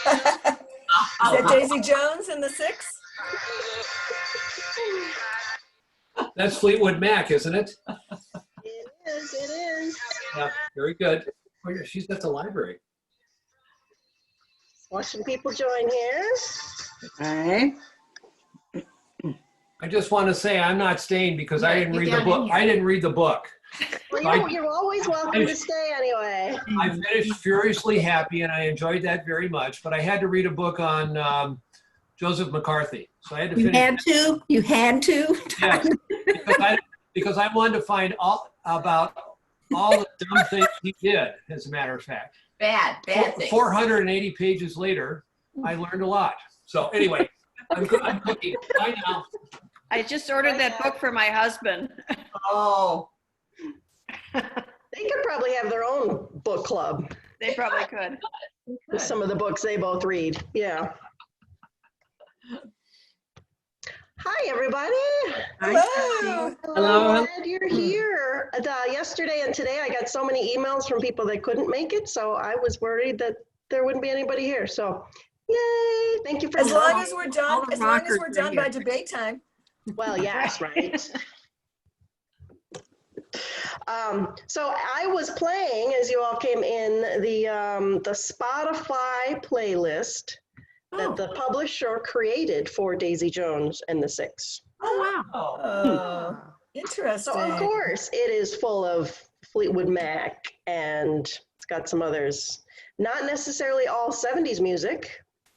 that Daisy Jones and the Six? That's Fleetwood Mac, isn't it? It is. Yeah, very good. Oh, yeah, she's at the library. Watching people join here. All right. I just want to say I'm not staying because I didn't read the book. I didn't read the book. Well, you're always welcome to stay anyway. I finished Furiously Happy, and I enjoyed that very much. But I had to read a book on Joseph McCarthy, so I had to finish. You had to. Yes, because I wanted to find all about all the dumb things he did. As a matter of fact, bad things. 480 pages later, I learned a lot. So anyway, I'm cooking. Bye now. I just ordered that book for my husband. Oh. They could probably have their own book club. They probably could. With some of the books they both read. Yeah. Hi, everybody. Hello. Hello. Glad you're here. Yesterday and today, I got so many emails from people that couldn't make it, so I was worried that there wouldn't be anybody here. So, yay! Thank you for As long as we're done by debate time. Well, yes, right. So I was playing, as you all came in, the Spotify playlist that the publisher created for Daisy Jones and the Six. Oh, wow. Interesting. So of course it is full of Fleetwood Mac, and it's got some others. Not necessarily all 70s music,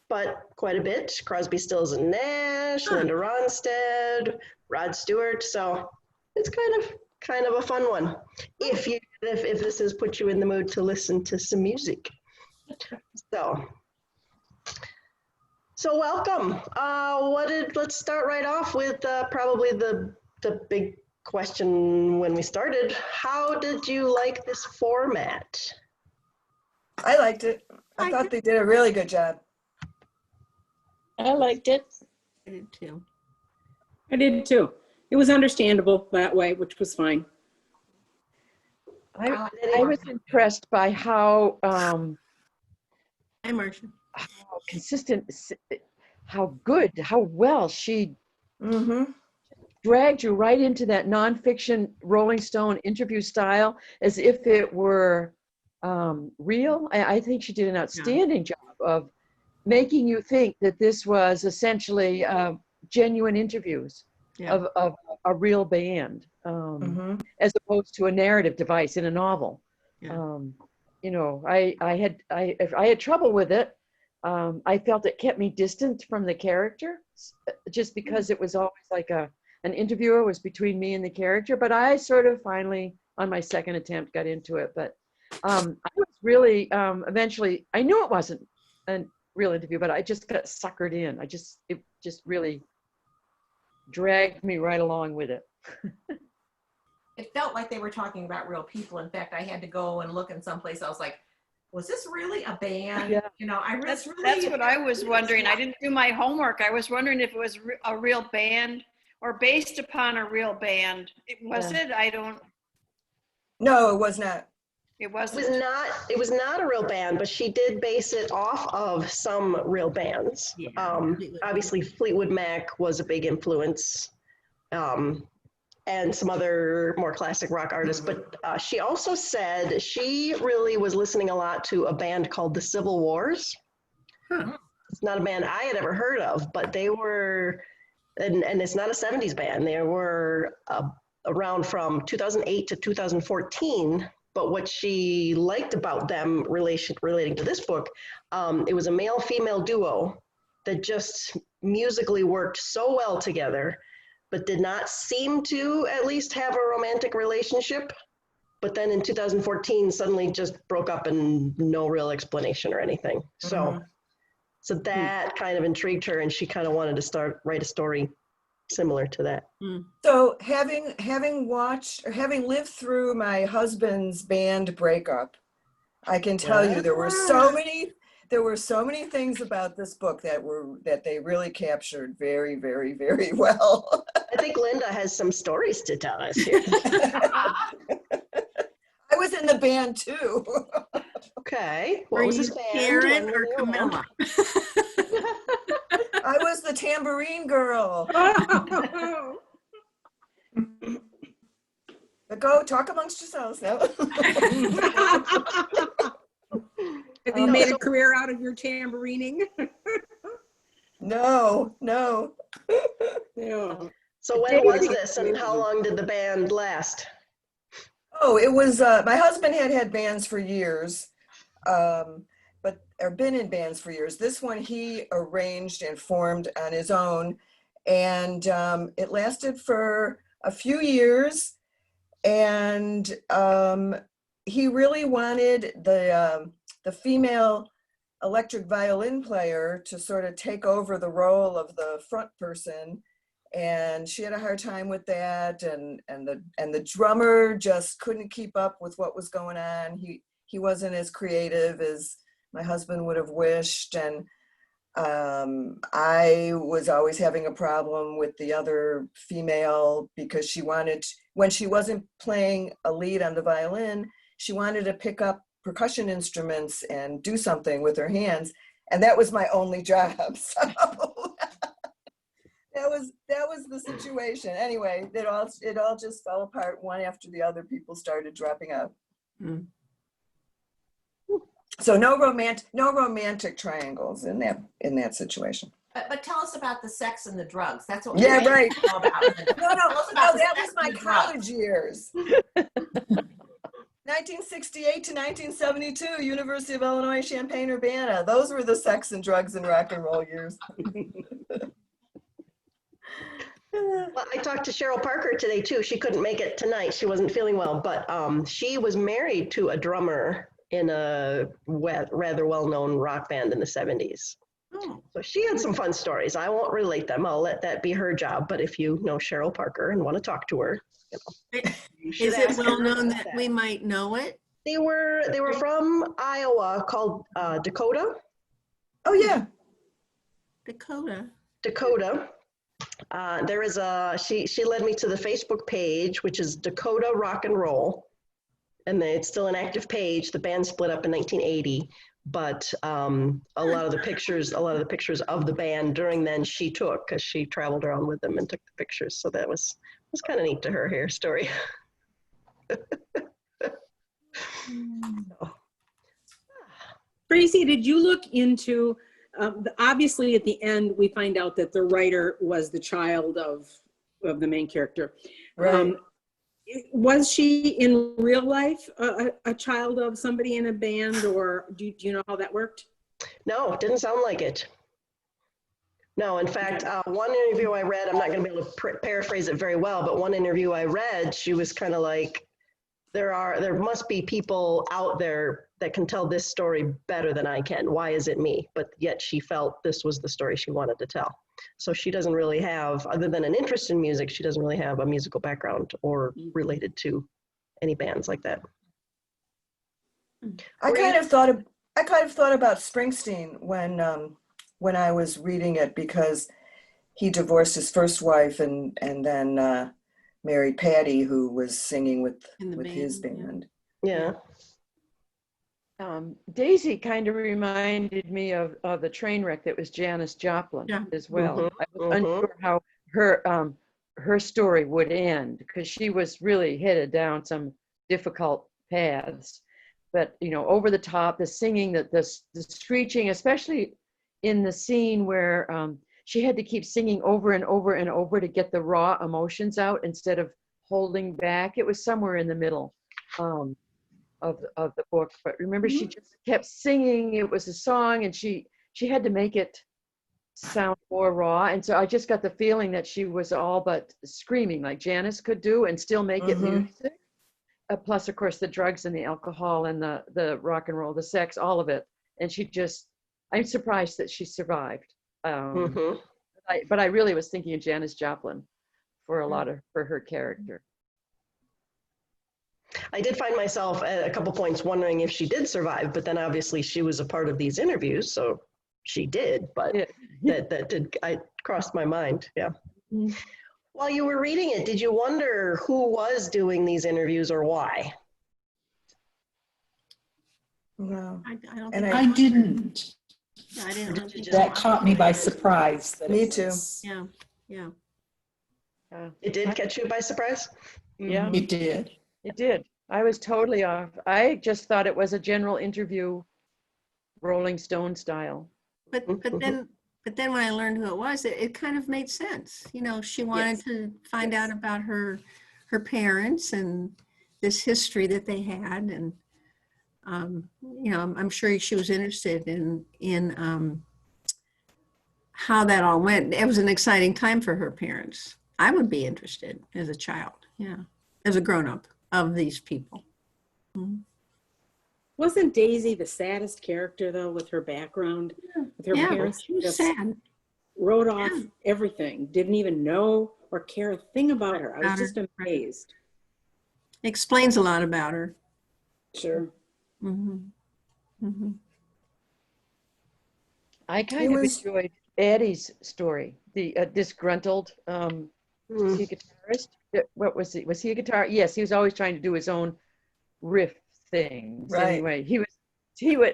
but quite a bit. Crosby, Stills and Nash, Linda Ronstadt, Rod Stewart. So it's kind of a fun one. If this has put you in the mood to listen to some music. So welcome. Let's start right off with probably the big question when we started. How did you like this format? I liked it. I thought they did a really good job. I liked it. I did too. I did too. It was understandable that way, which was fine. I was impressed by how Hi, Marcia. consistent, how good, how well she dragged you right into that nonfiction Rolling Stone interview style as if it were real. I think she did an outstanding job of making you think that this was essentially genuine interviews of a real band, as opposed to a narrative device in a novel. You know, I had trouble with it. I felt it kept me distant from the character, just because it was always like an interviewer was between me and the character. But I sort of finally, on my second attempt, got into it. But I was really eventually, I knew it wasn't a real interview, but I just got suckered in. It just really dragged me right along with it. It felt like they were talking about real people. In fact, I had to go and look in some place. I was like, was this really a band? Yeah. You know, That's what I was wondering. I didn't do my homework. I was wondering if it was a real band or based upon a real band. Was it? I don't. No, it was not. It wasn't. It was not a real band, but she did base it off of some real bands. Obviously, Fleetwood Mac was a big influence, and some other more classic rock artists. But she also said she really was listening a lot to a band called the Civil Wars. It's not a band I had ever heard of, but they were, and it's not a 70s band. They were around from 2008 to 2014. But what she liked about them relating to this book, it was a male-female duo that just musically worked so well together, but did not seem to at least have a romantic relationship. But then in 2014, suddenly just broke up and no real explanation or anything. So that kind of intrigued her, and she kind of wanted to write a story similar to that. So having watched or having lived through my husband's band breakup, I can tell you there were so many things about this book that they really captured very, very, very well. I think Linda has some stories to tell us here. I was in the band too. Okay. Were What was this you band? Karen When or were they around? Camilla? I was the tambourine girl. But go talk amongst yourselves now. Have you made a career out of your tambourining? No, no. Yeah. So when was this and how long did the band last? Oh, it was, my husband had bands for years, or been in bands for years. This one he arranged and formed on his own. And it lasted for a few years. And he really wanted the female electric violin player to sort of take over the role of the front person. And she had a hard time with that, and the drummer just couldn't keep up with what was going on. He wasn't as creative as my husband would have wished, and I was always having a problem with the other female because she wanted, when she wasn't playing a lead on the violin, she wanted to pick up percussion instruments and do something with her hands, and that was my only job. So that was the situation. Anyway, it all just fell apart one after the other. People started dropping out. Mm. So no romantic triangles in that situation. But tell us about the sex and the drugs. That's what Yeah, we right. know about. No, Tell us about the that sex was my and the drugs. college years. 1968 to 1972, University of Illinois, Champaign-Urbana. Those were the sex and drugs and rock and roll years. Well, I talked to Cheryl Parker today too. She couldn't make it tonight. She wasn't feeling well, but she was married to a drummer in a rather well-known rock band in the 70s. Oh. So she had some fun stories. I won't relate them. I'll let that be her job. But if you know Cheryl Parker and want to talk to her, you should Is it ask well her known about that we might know it? They were from Iowa, called Dakota. Oh yeah. Dakota. Dakota. There is she led me to the Facebook page, which is Dakota Rock and Roll, and it's still an active page. The band split up in 1980, but a lot of the pictures of the band during then she took, because she traveled around with them and took the pictures. So that was kind of neat to hear story. Tracy, did you look into, obviously at the end, we find out that the writer was the child of the main character. Right. Was she in real life a child of somebody in a band, or do you know how that worked? No, it didn't sound like it. No, in fact, one interview I read, I'm not going to be able to paraphrase it very well, but one interview I read, she was kind of like, there must be people out there that can tell this story better than I can. Why is it me? But yet she felt this was the story she wanted to tell. So she doesn't really have, other than an interest in music, she doesn't really have a musical background or related to any bands like that. I kind of thought about Springsteen when I was reading it, because he divorced his first wife and then married Patty, who was singing with his band. Yeah. Daisy kind of reminded me of the train wreck that was Janis Joplin as well. Mhm, I was unsure how her story would end, because she was really headed down some difficult paths. But over the top, the singing, the screeching, especially in the scene where she had to keep singing over and over and over to get the raw emotions out instead of holding back. It was somewhere in the middle of the book. But remember, she just kept singing. It was a song, and she had to make it sound more raw. And so I just got the feeling that she was all but screaming like Janis could do and still make it music. Plus, of course, the drugs and the alcohol and the rock and roll, the sex, all of it. And I'm surprised that she survived. But I really was thinking of Janis Joplin for her character. I did find myself at a couple points wondering if she did survive, but then obviously she was a part of these interviews, so she did, but I crossed my mind. Yeah. While you were reading it, did you wonder who was doing these interviews or why? No. I don't And think I- I didn't. I didn't. That caught me by surprise. That Me it too. was- Yeah, yeah. It did catch you by surprise? Yeah. It did. It did. I was totally off. I just thought it was a general interview, Rolling Stone style. But then when I learned who it was, it kind of made sense. You know, she wanted Yes. to find out about her parents and this history that they had, and you know, I'm sure she was interested in how that all went. It was an exciting time for her parents. I would be interested as a child, yeah, as a grown-up of these people. Mhm. Wasn't Daisy the saddest character though, with her background, with her Yeah, parents? she was just sad. wrote off Yeah. everything, didn't even know or care a thing about her. I was About her, just right. amazed. Explains a lot about her. Sure. Mhm. Mhm. I kind of was- enjoyed Addie's story, the disgruntled, was he a guitarist? What was he? Was he a guitar? Yes, he was always trying to do his own riff things. Right. Anyway,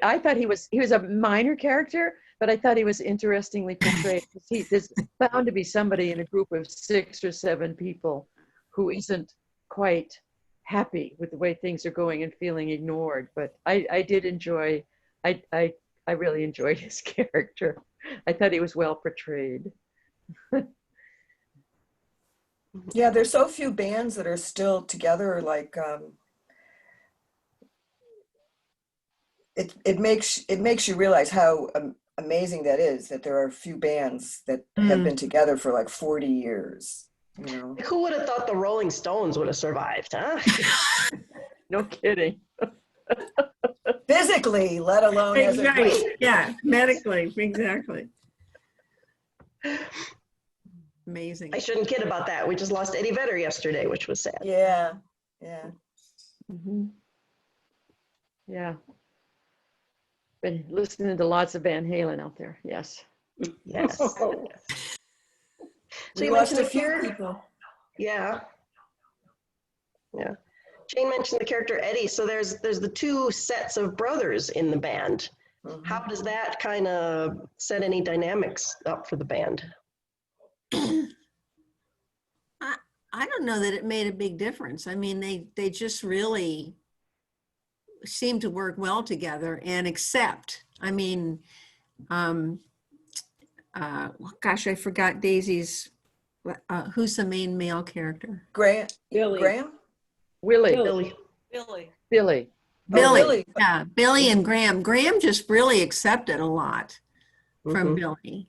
I thought he was a minor character, but I thought he was interestingly portrayed. There's bound to be somebody in a group of 6 or 7 people who isn't quite happy with the way things are going and feeling ignored. But I did enjoy, I really enjoyed his character. I thought he was well portrayed. Yeah, there's so few bands that are still together. Like it makes you realize how amazing that is, that there are a few bands that have been together for like 40 years. You know, Who would have thought the Rolling Stones would have survived, huh? No kidding. physically, let alone as a Right, group. yeah, medically, exactly. Amazing. I shouldn't kid about that. We just lost Eddie Vedder yesterday, which was sad. Yeah, yeah. Mhm. Yeah. Been listening to lots of Van Halen out there. Yes. Yes. So We you lost mentioned a the few character. people. Yeah. Yeah. Jane mentioned the character Eddie. So there's the 2 sets of brothers in the band. Mhm. How does that kind of set any dynamics up for the band? I don't know that it made a big difference. I mean, they just really seem to work well together and accept. I mean, gosh, I forgot Daisy's, who's the main male character? Graham? Billy. Graham? Willie. Billy. Billy. Billy. Billy. Billy. Yeah, Billy and Graham. Graham just really accepted a lot from Mhm. Billy,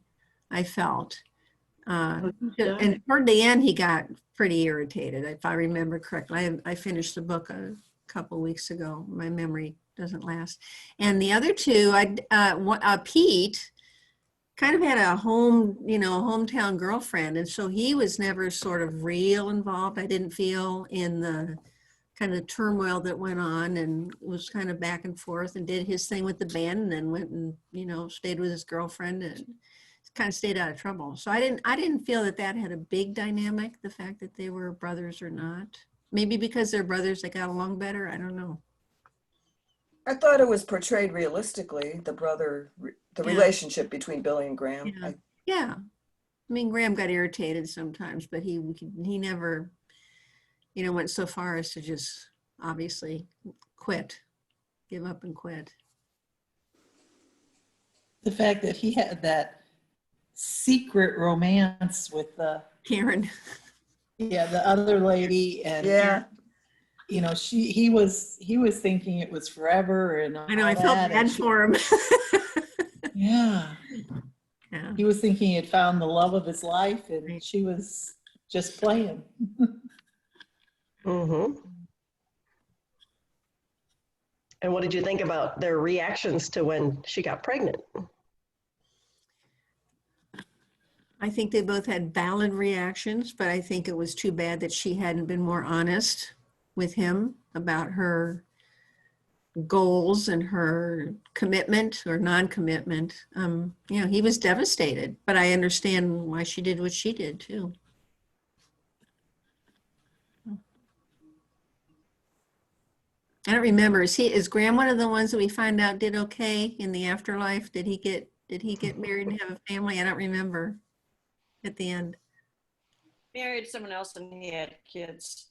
I felt. Yeah. And toward the end, he got pretty irritated, if I remember correctly. I finished the book a couple weeks ago. My memory doesn't last. And the other 2, Pete kind of had a hometown girlfriend, and so he was never sort of real involved. I didn't feel in the kind of turmoil that went on, and was kind of back and forth and did his thing with the band, and then went and stayed with his girlfriend and kind of stayed out of trouble. So I didn't feel that had a big dynamic, the fact that they were brothers or not. Maybe because they're brothers, they got along better. I don't know. I thought it was portrayed realistically, the Yeah. relationship between Billy and Graham. Yeah. Yeah. I mean, Graham got irritated sometimes, but he never, went so far as to just obviously give up and quit. The fact that he had that secret romance with Karen. the other lady, and Yeah. he was thinking it was forever, and I know, I felt bad for him. Yeah. Yeah. He was thinking he had found the love of his life, and she was just playing. Mm-hmm. And what did you think about their reactions to when she got pregnant? I think they both had valid reactions, but I think it was too bad that she hadn't been more honest with him about her goals and her commitment or non-commitment. He was devastated, but I understand why she did what she did too. I don't remember. Is Graham one of the ones that we find out did okay in the afterlife? Did he get married and have a family? I don't remember at the end. Married someone else and he had kids.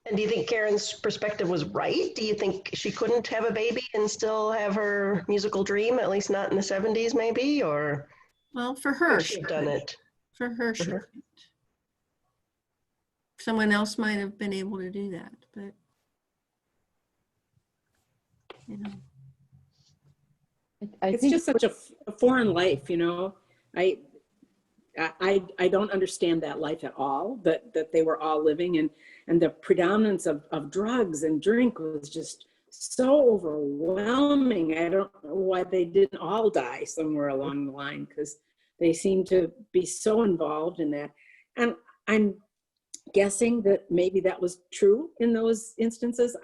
And do you think Karen's perspective was right? Do you think she couldn't have a baby and still have her musical dream, at least not in the 70s maybe? Or Well, for her, she have done it? For her, she couldn't. Someone else might have been able to do that, but you know. It's just such a foreign life, you know. I don't understand that life at all, that they were all living, and the predominance of drugs and drink was just so overwhelming. I don't know why they didn't all die somewhere along the line, because they seem to be so involved in that. And I'm guessing that maybe that was true in those instances.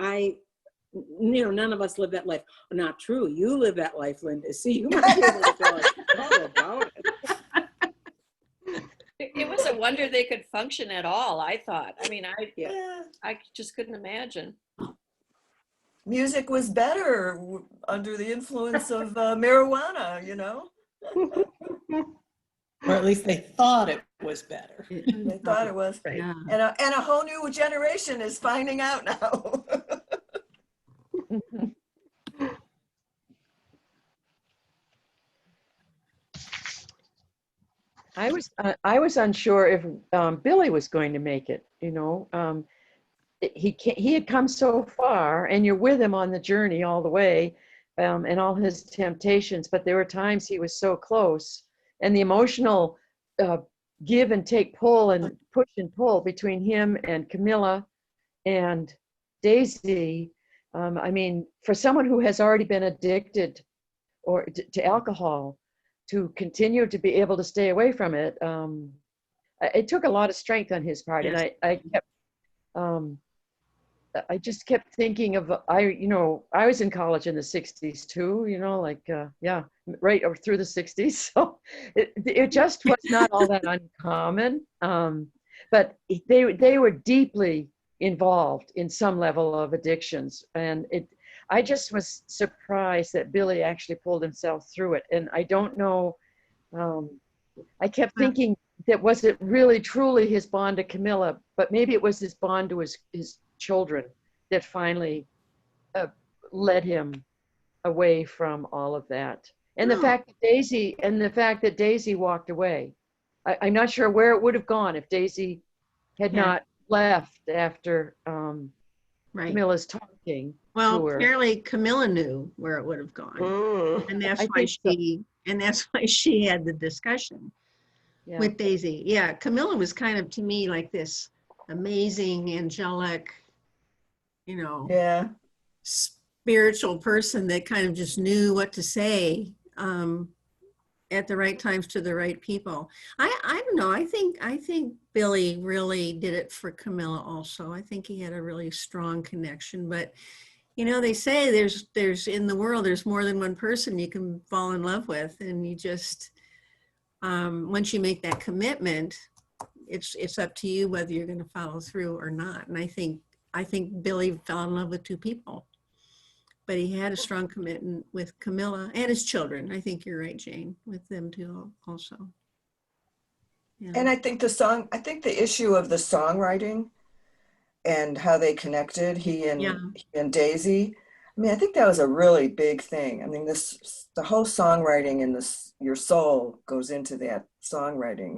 None of us live that life. Not true. You live that life, Linda. So you might be able to tell us all about it. It was a wonder they could function at all, I thought. I mean, Yeah. I just couldn't imagine. Music was better under the influence of marijuana, you know? Or at least they thought it was better. They thought it was. Right. Yeah. And a whole new generation is finding out now. I was unsure if Billy was going to make it. You know, he had come so far, and you're with him on the journey all the way, and all his temptations. But there were times he was so close, and the emotional give and take, pull and push and pull between him and Camilla and Daisy. I mean, for someone who has already been addicted or to alcohol, to continue to be able to stay away from it, it took a lot of strength on his part. Yes. And I just kept thinking of, I was in college in the 60s too, right or through the 60s. So it just was not all that uncommon. But they were deeply involved in some level of addictions. And I just was surprised that Billy actually pulled himself through it. And I don't know, I kept thinking that was it really truly his bond to Camilla, but maybe it was his bond to his children that finally led him away from all of that. And the fact that Daisy walked away. I'm not sure where it would have gone if Daisy had not left after Right. Camilla's talking. Well, to her. apparently Camilla knew where it would have gone. And that's why she had the discussion with Daisy. Yeah, Camilla was kind of, to me, like this amazing, angelic, spiritual person that kind of just knew what to say at the right times to the right people. I don't know. I think Billy really did it for Camilla also. I think he had a really strong connection. But they say there's in the world there's more than one person you can fall in love with, and you just once you make that commitment, it's up to you whether you're going to follow through or not. And I think Billy fell in love with two people, but he had a strong commitment with Camilla and his children. I think you're right, Jane, with them too also. Yeah. And I think the issue of the songwriting and how they connected, he and Daisy, I mean, I think that was a really big thing. I mean, the whole songwriting and your soul goes into that songwriting,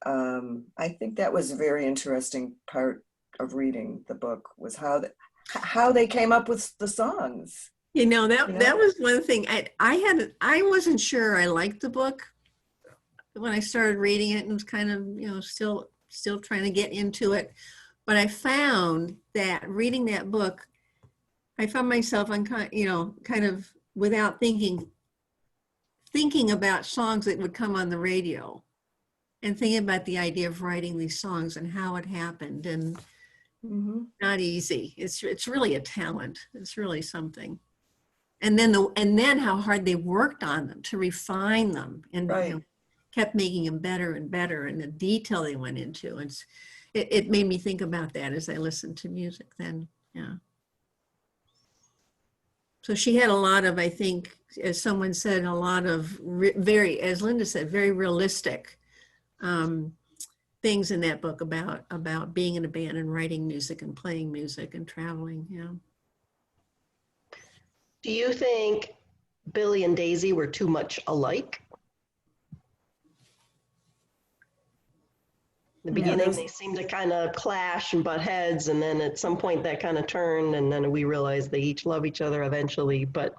I think that was a very interesting part of reading the book, was how they came up with the songs. That was one thing. I wasn't sure I liked the book when I started reading it, and was kind of, still trying to get into it. But I found that reading that book, I found myself on, kind of without thinking about songs that would come on the radio, and thinking about the idea of writing these songs and how it happened. And not easy. It's really a talent. It's really something. And then how hard they worked on them to refine them and kept making them better and better, and the detail they went into. It made me think about that as I listened to music then. Yeah. So she had a lot of, I think, as someone said, a lot of very, as Linda said, very realistic things in that book about being in a band and writing music and playing music and traveling. Yeah. Do you think Billy and Daisy were too much alike? In the beginning, they seemed to kind of clash and butt heads, and then at some point that kind of turned, and then we realized they each love each other eventually. But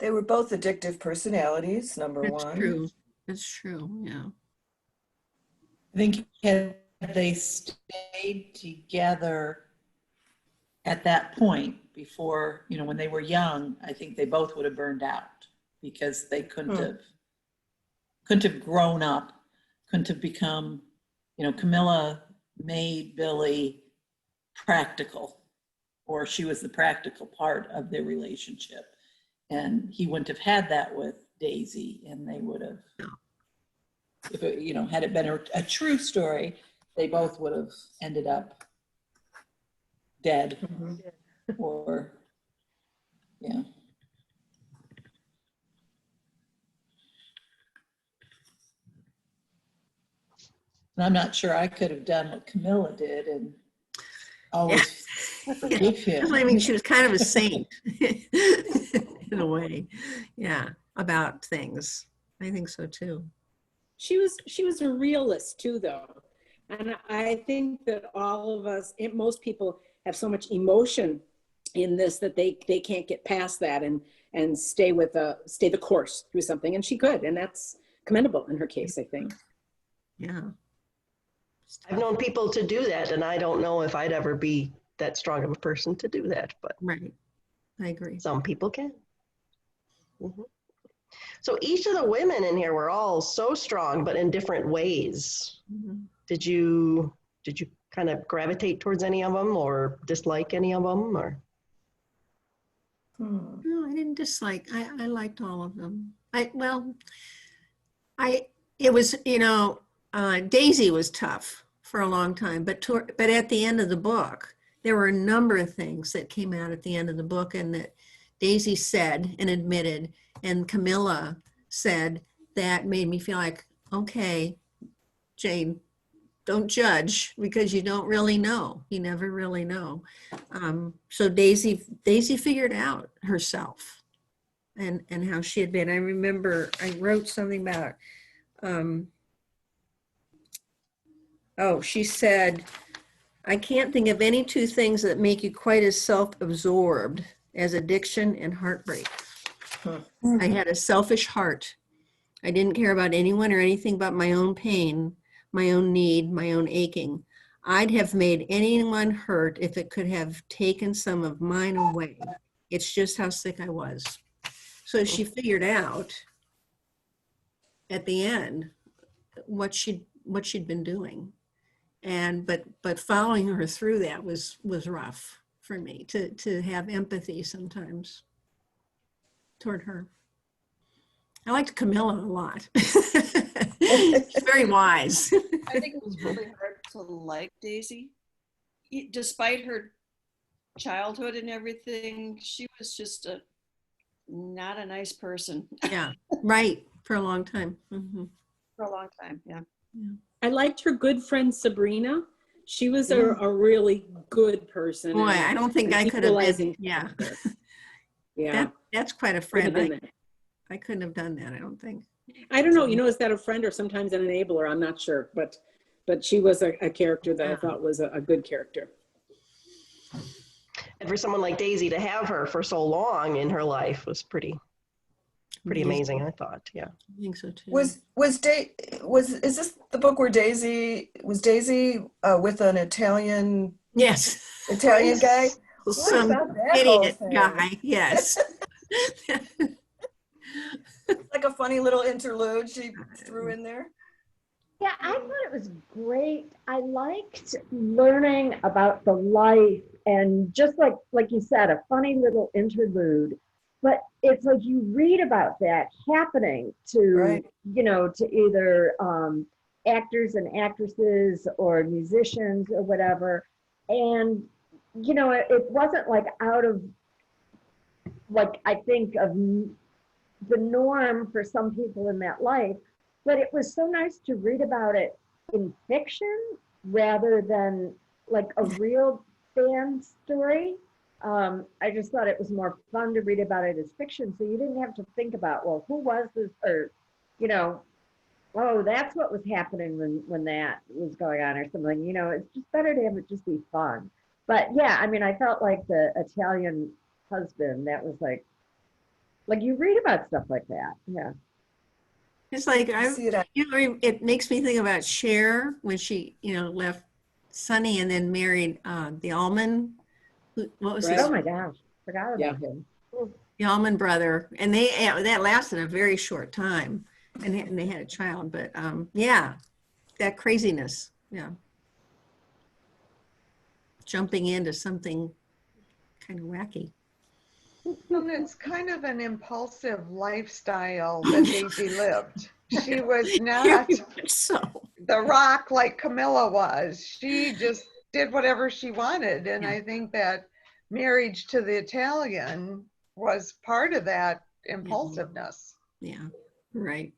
They were both addictive personalities, number That's one. true. That's true. Yeah. I think had they stayed together at that point before, when they were young, I think they both would have burned out because they couldn't have grown up, couldn't have become, Camilla made Billy practical, or she was the practical part of their relationship. And he wouldn't have had that with Daisy, and they would have, if it, had it been a true story, they both would have ended up dead or, yeah. And I'm not sure I could have done what Camilla did and always forgive him. I mean, she was kind of a saint in a way. Yeah. About things. I think so too. She was a realist too, though. And I think that all of us, most people have so much emotion in this that they can't get past that and stay the course through something. And she could, and that's commendable in her case, I think. Yeah. I've known people to do that, and I don't know if I'd ever be that strong of a person to do that, but Right. I agree. some people can. Mhm. So each of the women in here were all so strong, but in different ways. Mhm. Did you kind of gravitate towards any of them or dislike any of them, or? No, I didn't dislike. I liked all of them. Daisy was tough for a long time, but at the end of the book, there were a number of things that came out at the end of the book, and that Daisy said and admitted, and Camilla said, that made me feel like, okay, Jane, don't judge, because you don't really know. You never really know. So Daisy figured out herself and how she had been. I remember I wrote something about, she said, I can't think of any two things that make you quite as self-absorbed as addiction and heartbreak. I had a selfish heart. I didn't care about anyone or anything but my own pain, my own need, my own aching. I'd have made anyone hurt if it could have taken some of mine away. It's just how sick I was. So she figured out at the end what she'd been doing. But following her through that was rough for me to have empathy sometimes toward her. I liked Camilla a lot. She's very wise. I think it was really hard to like Daisy. Despite her childhood and everything, she was just not a nice person. Yeah, right, for a long time. Mm-hmm. For a long time, yeah. I liked her good friend Sabrina. She was a really good person. Boy, I don't think I could have been, yeah. Yeah. That's quite a friend. I couldn't have done that, I don't think. I don't know, is that a friend or sometimes an enabler? I'm not sure, but she was a character that I thought was a good character. And for someone like Daisy to have her for so long in her life was pretty amazing, I thought. Yeah. I think so too. Is this the book where Daisy with an Italian guy? Some idiot guy, yes. Like a funny little interlude she threw in there. Yeah, I thought it was great. I liked learning about the life, and just like you said, a funny little interlude. but it's like you read about that happening to, Right. you know, to either actors and actresses or musicians or whatever. And, you know, it wasn't like out of, like, I think of the norm for some people in that life, but it was so nice to read about it in fiction rather than like a real band story. I just thought it was more fun to read about it as fiction, so you didn't have to think about, well, who was this, or, you know, oh, that's what was happening when that was going on or something. You know, it's just better to have it just be fun. But yeah, I mean, I felt like the Italian husband, that was like you read about stuff like that. Yeah. It's like, See it. you know, it makes me think about Cher when she, you know, left Sonny and then married the Allman. What was Right. his? Oh my gosh, forgot Yeah. about him. The Allman Brother, and that lasted a very short time, and they had a child. But yeah, that craziness, yeah, jumping into something kind of wacky. Well, it's kind of an impulsive lifestyle that Daisy lived. She was not So the rock like Camilla was. She just did whatever she wanted. And I think that marriage to the Italian was part of that impulsiveness. yeah, right.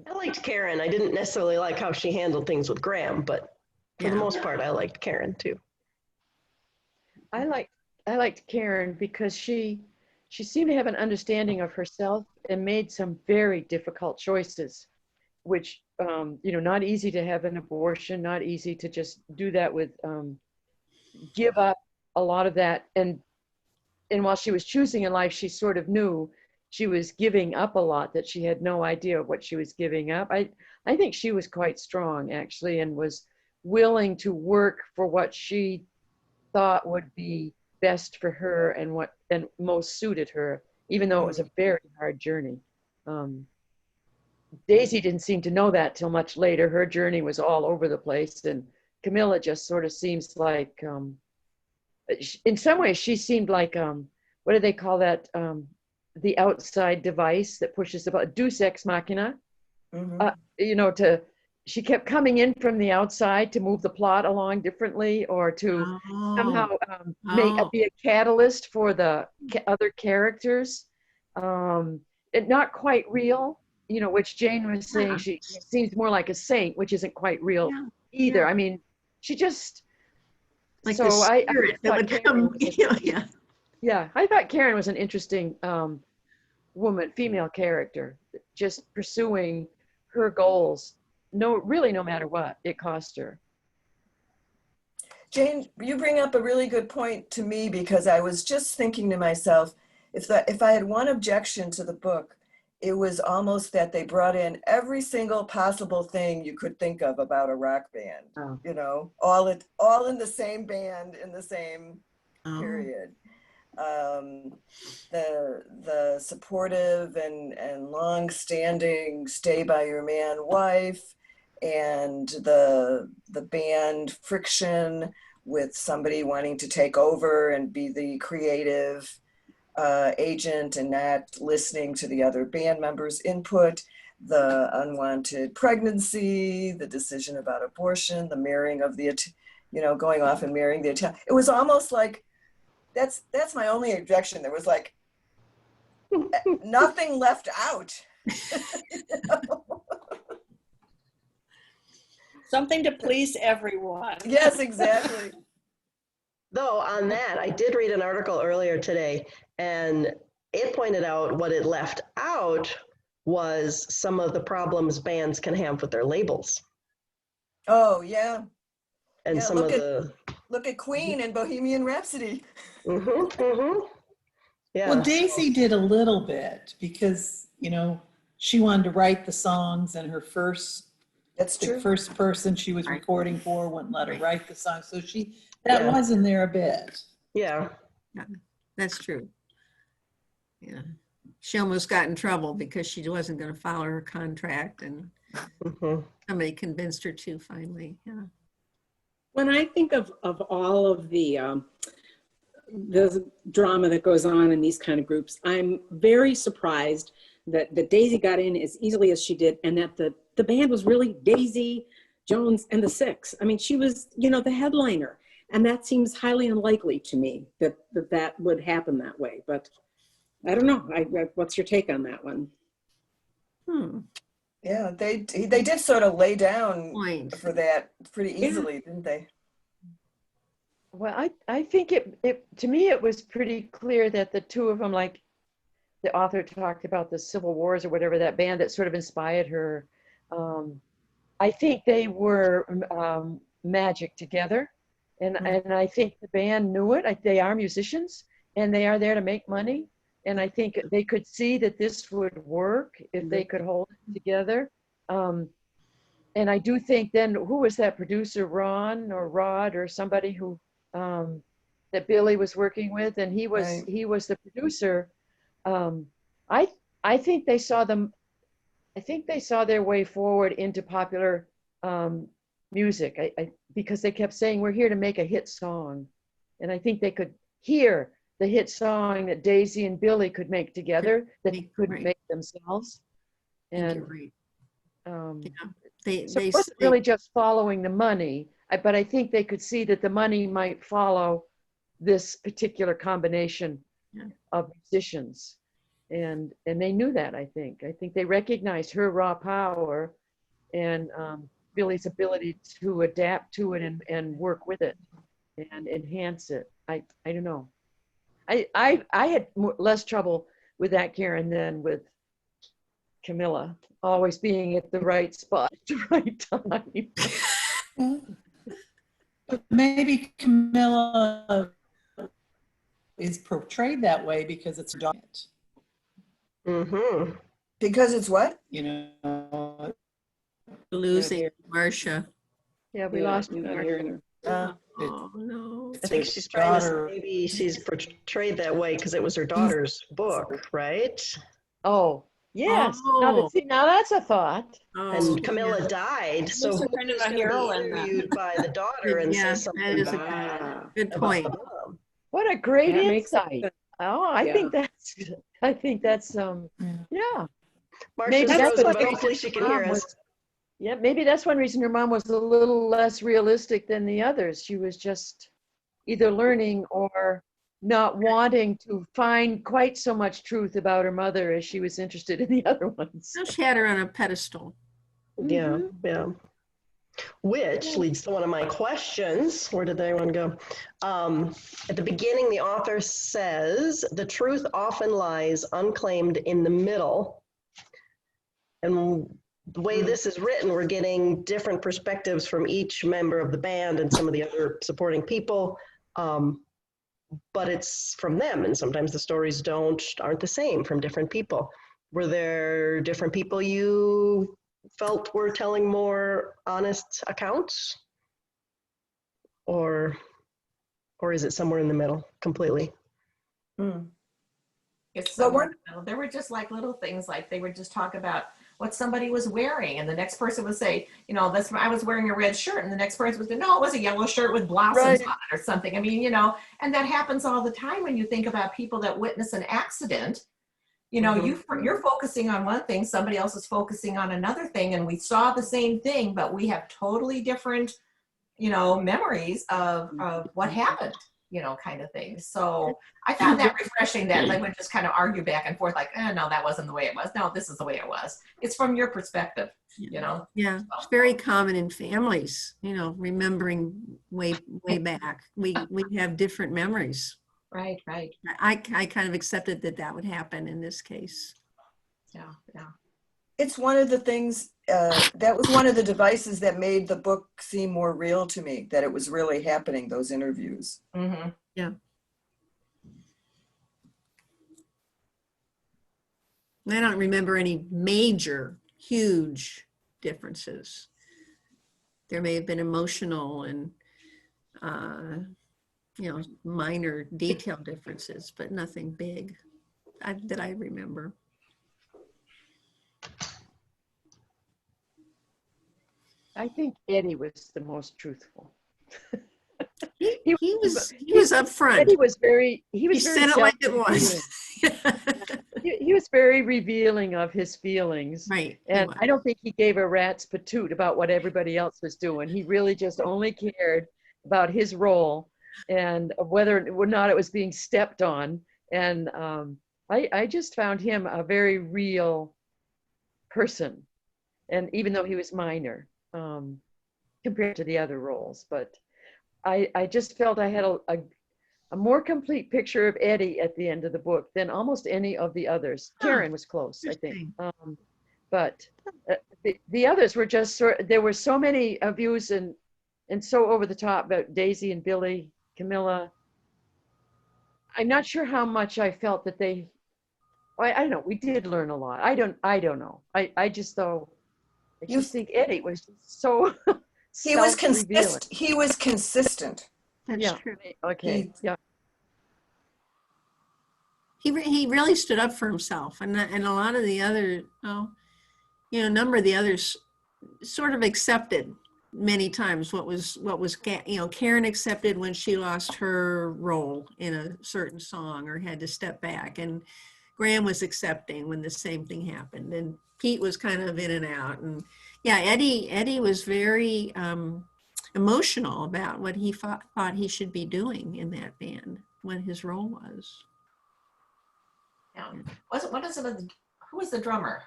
I liked Karen. I didn't necessarily like how she handled things with Graham, but for the most part, I liked Karen too. I liked Karen because she seemed to have an understanding of herself and made some very difficult choices, which you know, not easy to have an abortion, not easy to just do that with give up a lot of that, and while she was choosing in life, she sort of knew she was giving up a lot that she had no idea what she was giving up. I think she was quite strong actually, and was willing to work for what she thought would be best for her and most suited her, even though it was a very hard journey. Daisy didn't seem to know that till much later. Her journey was all over the place, and Camilla just sort of seems like, in some ways, she seemed like, what do they call that? The outside device that pushes the button, Deus ex machina. You know, she kept coming in from the outside to move the plot along differently, or to somehow be a catalyst for the other characters. Not quite real, you know, which Jane was saying, she seems more like a saint, which isn't quite real either. I mean, she just, like so the I spirit that would come. Yeah, I thought Karen was an interesting female character, just pursuing her goals. No matter what it cost her. Jane, you bring up a really good point to me, because I was just thinking to myself, if I had one objection to the book, it was almost that they brought in every single possible thing you could think of about a rock band. Oh. You know, all in the same band in the same period. The supportive and long-standing stay by your man wife, and the band friction with somebody wanting to take over and be the creative agent and not listening to the other band members' input, the unwanted pregnancy, the decision about abortion, the marrying of the, you know, going off and marrying the Italian. It was almost like, that's my only objection. There was like nothing left out. You know? Something to please everyone. Yes, exactly. Though on that, I did read an article earlier today, and it pointed out what it left out was some of the problems bands can have with their labels. Oh, yeah. And yeah, some look at Queen and Bohemian Rhapsody. Yeah. Well, Daisy did a little bit because, you know, she wanted to write the songs, and her first person she was recording for wouldn't let her write the song. So that was in there a bit. Yeah. That's true. Yeah. She almost got in trouble because she wasn't going to follow her contract, and somebody convinced her to finally. Yeah. When I think of all of the drama that goes on in these kind of groups, I'm very surprised that Daisy got in as easily as she did, and that the band was really Daisy Jones and the Six. I mean, she was, you know, the headliner, and that seems highly unlikely to me that would happen that way. But I don't know. What's your take on that one? Yeah, they did sort of lay down Point. for that pretty easily, didn't they? Well, I think it to me it was pretty clear that the two of them, like the author talked about the Civil Wars or whatever, that band that sort of inspired her. I think they were magic together, and I think the band knew it. They are musicians, and they are there to make money. And I think they could see that this would work if they could hold it together. And I do think then, who was that producer, Ron or Rod or somebody who that Billy was working with, and he was the producer. I think they saw them. I think they saw their way forward into popular music. Because they kept saying, "We're here to make a hit song," and I think they could hear the hit song that Daisy and Billy could make together that they couldn't make themselves. And so it wasn't really just following the money, but I think they could see that the money might follow this particular combination of musicians. And they knew that, I think. I think they recognized her raw power and Billy's ability to adapt to it and work with it and enhance it. I don't know. I had less trouble with that, Karen, than with Camilla, always being at the right spot at the right time. But maybe Camilla is portrayed that way because it's dominant. Mm-hmm. Because it's what? You know, Losing Marcia. Yeah, we lost Marcia. Oh no! I think she's trying to. Maybe she's portrayed that way because it was her daughter's book, right? Oh, yes. Oh. Now that's a thought. And Camilla died, so Makes her who's kind of a going to be heroine then. interviewed by the daughter and say something that is bad a good about point. the mom? What a great That makes insight. sense. Oh, I think that's yeah. Marcia's Maybe that's frozen, what but hopefully she can hear us. Yeah, maybe that's one reason her mom was a little less realistic than the others. She was just either learning or not wanting to find quite so much truth about her mother as she was interested in the other ones. No, she had her on a pedestal. Yeah, yeah. Which leads to one of my questions. Where did that one go? At the beginning, the author says, the truth often lies unclaimed in the middle. And the way this is written, we're getting different perspectives from each member of the band and some of the other supporting people. But it's from them, and sometimes the stories aren't the same from different people. Were there different people you felt were telling more honest accounts? Or is it somewhere in the middle completely? It's somewhere in the middle. There were just like little things, like they would just talk about what somebody was wearing, and the next person would say, you know, I was wearing a red shirt, and the next person would say, no, it was a yellow shirt with blossoms on it or something. I mean, you know, and that happens all the time when you think about people that witness an accident. You know, you're focusing on one thing, somebody else is focusing on another thing, and we saw the same thing, but we have totally different, you know, memories of what happened, you know, kind of thing. So I found that refreshing, that they would just kind of argue back and forth like, no, that wasn't the way it was. No, this is the way it was. It's from your perspective, you know? Yeah, it's very common in families, you know, remembering way back. We have different memories. Right. I kind of accepted that would happen in this case. Yeah. It's one of the things, that was one of the devices that made the book seem more real to me, that it was really happening, those interviews. Mm-hmm. Yeah. I don't remember any major, huge differences. There may have been emotional and, you know, minor detail differences, but nothing big that I remember. I think Eddie was the most truthful. He was up front. And he was very said it like it was. He was very revealing of his feelings. Right. And I don't think he gave a rat's patoot about what everybody else was doing. He really just only cared about his role and whether or not it was being stepped on. And I just found him a very real person. And even though he was minor compared to the other roles, but I just felt I had a more complete picture of Eddie at the end of the book than almost any of the others. Karen was close, I think. But the others were just there were so many views and so over the top about Daisy and Billy, Camilla. I'm not sure how much I felt that I don't know. We did learn a lot. I don't know. I just think Eddie was just so he was consistent. He was consistent. That's true. Okay. He really stood up for himself, and a lot of the other, a number of the others sort of accepted many times what was Karen accepted when she lost her role in a certain song or had to step back, and Graham was accepting when the same thing happened, and Pete was kind of in and out, and Eddie was very emotional about what he thought he should be doing in that band, what his role was. Yeah. Who was the drummer?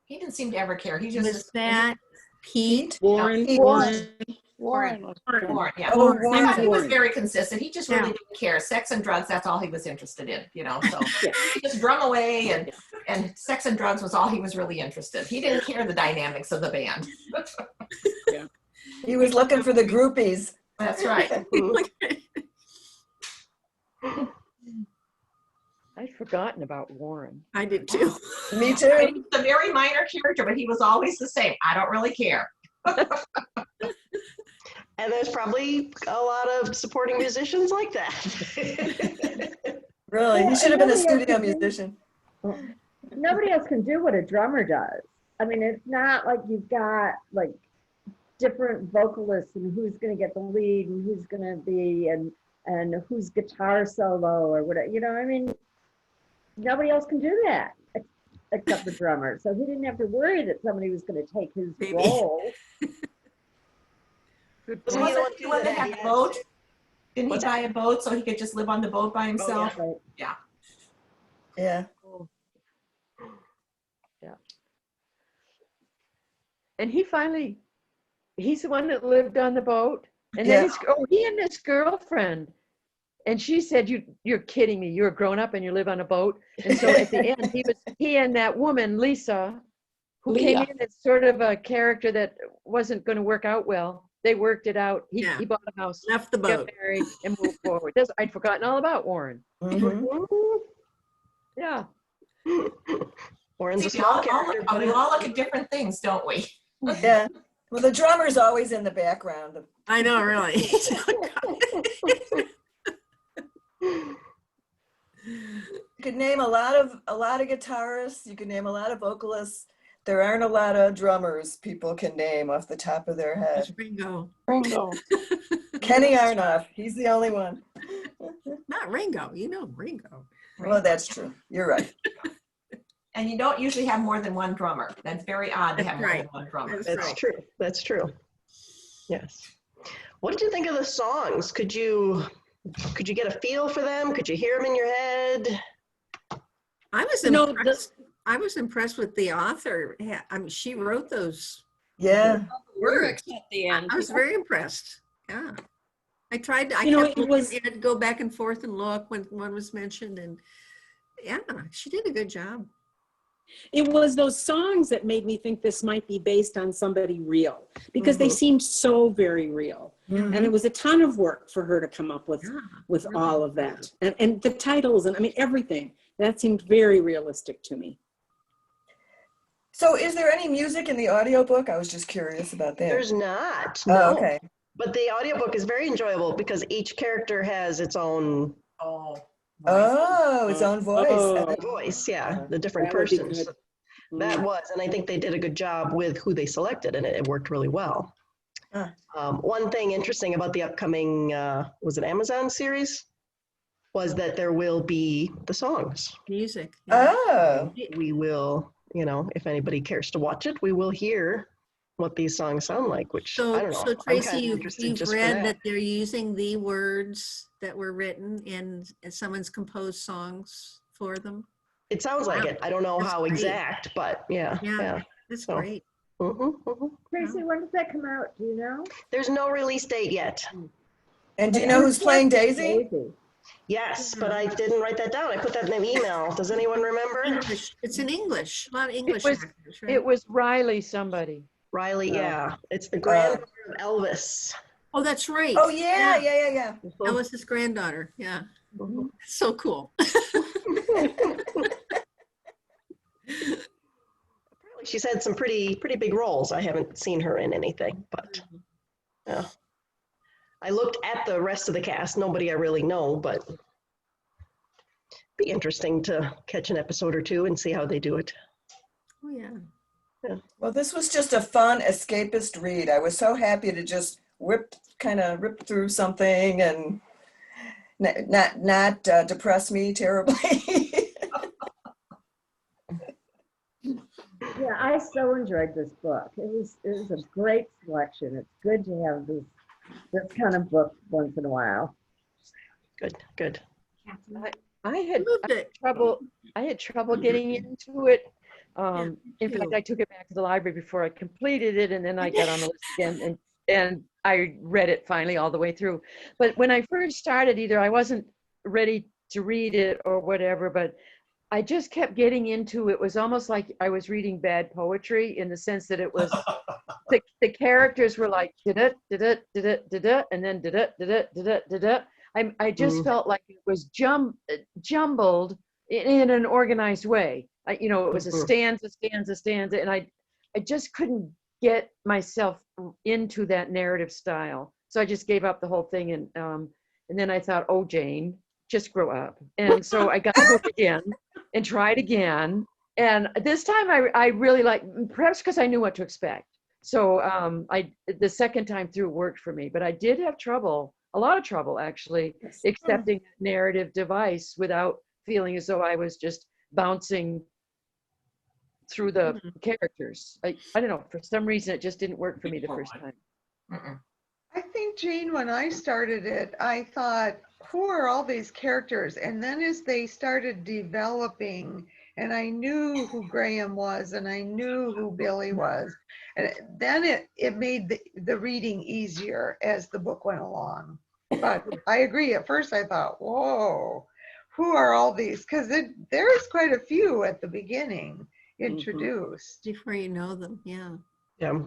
He didn't seem to ever care. He just was that Pete? Warren. Yeah. Warren. He was very consistent. He just really didn't care. Sex and drugs, that's all he was interested in, So he just drum away and sex and drugs was all he was really interested. He didn't care the dynamics of the band. Yeah. He was looking for the groupies. That's right. I'd forgotten about Warren. I did too. Me too. He was a very minor character, but he was always the same. I don't really care. And there's probably a lot of supporting musicians like that. Really, he should have been a studio musician. Nobody else can do what a drummer does. I mean, it's not like you've got like different vocalists and who's going to get the lead and who's going to be and who's guitar solo or whatever. I mean, nobody else can do that except the drummer. So he didn't have to worry that somebody was going to take his role. Wasn't he the one that had the boat? Didn't he buy a boat so he could just live on the boat by himself? Oh, yeah. Yeah. Yeah. And he's the one that lived on the boat. And then he and his girlfriend. And she said, you're kidding me. You're a grown up and you live on a boat. And so at the end, he and that woman, Lisa, who came in as sort of a character that wasn't going to work out well. They worked it out. He bought a house, left the boat, got married, and moved forward. I'd forgotten all about Warren. Mm-hmm. Yeah. Warren's a small character. We all look at different things, don't we? Yeah. Well, the drummer's always in the background. I know, really. You could name a lot of guitarists. You could name a lot of vocalists. There aren't a lot of drummers people can name off the top of their head. That's Ringo. Kenny Aronoff. He's the only one. Not Ringo. Ringo. Well, that's true. You're right. And you don't usually have more than one drummer. That's very odd to have more than one drummer. That's true. That's true. Yes. What did you think of the songs? Could you get a feel for them? Could you hear them in your head? I was impressed. I was impressed with the author. I mean, she wrote those. Yeah. Lyrics at the end. I was very impressed. Yeah. I tried. I had to go back and forth and look when one was mentioned, and she did a good job. It was those songs that made me think this might be based on somebody real, because they seemed so very real. Mm-hmm. And it was a ton of work for her to come up with all of that. And the titles and I mean, everything. That seemed very realistic to me. So is there any music in the audiobook? I was just curious about that. There's not. No. Oh, okay. But the audiobook is very enjoyable because each character has its own its own voice. Voice, yeah. The different persons. That was, and I think they did a good job with who they selected, and it worked really well. One thing interesting about the upcoming, was it Amazon series? Was that there will be the songs. Music. Yeah. Oh, We will, if anybody cares to watch it, we will hear what these songs sound like, which I So, don't know. so I'm Tracy, kind of you've, interested you've just for read that. that they're using the words that were written and someone's composed songs for them. It sounds like Wow. it. I don't know That's how great. exact, but yeah. Yeah, that's So, great. Tracy, when does that come out? Do you know? There's no release date yet. and do you know who's playing Daisy? Yes, but I didn't write that down. I put that in the email. Does anyone remember? English. It's in English. A lot of English was- actors, right? It was Riley somebody. Riley, yeah. It's the granddaughter of Elvis. Oh, that's right. Oh yeah. Elvis's granddaughter. Yeah. So cool. Apparently she's had some pretty big roles. I haven't seen her in anything, but yeah. I looked at the rest of the cast. Nobody I really know, but be interesting to catch an episode or two and see how they do it. Oh yeah. Well, this was just a fun escapist read. I was so happy to just rip through something and not depress me terribly. Yeah, I so enjoyed this book. It was a great selection. It's good to have this kind of book once in a while. Good. I had trouble getting into it. In fact, I took it back to the library before I completed it, and then I got on the list again, and I read it finally all the way through. But when I first started, either I wasn't ready to read it or whatever, but I just kept getting into it. It was almost like I was reading bad poetry, in the sense that it was the characters were like da da da da da da, and then da da da da da da. I just felt like it was jumbled in an organized way. It was a stanza, and I just couldn't get myself into that narrative style. So I just gave up the whole thing, and then I thought, oh, Jane, just grow up. And so I got the book again and tried again. And this time I really perhaps because I knew what to expect. So the second time through worked for me, but I did have a lot of trouble actually, accepting narrative device without feeling as though I was just bouncing through the characters. I don't know, for some reason it just didn't work for me the first time. I think, Jean, when I started it, I thought, who are all these characters? And then as they started developing, and I knew who Graham was, and I knew who Billy was, and then it made the reading easier as the book went along. But I agree, at first I thought, whoa, who are all these? Because there's quite a few at the beginning introduced. Before you know them, yeah. Yeah.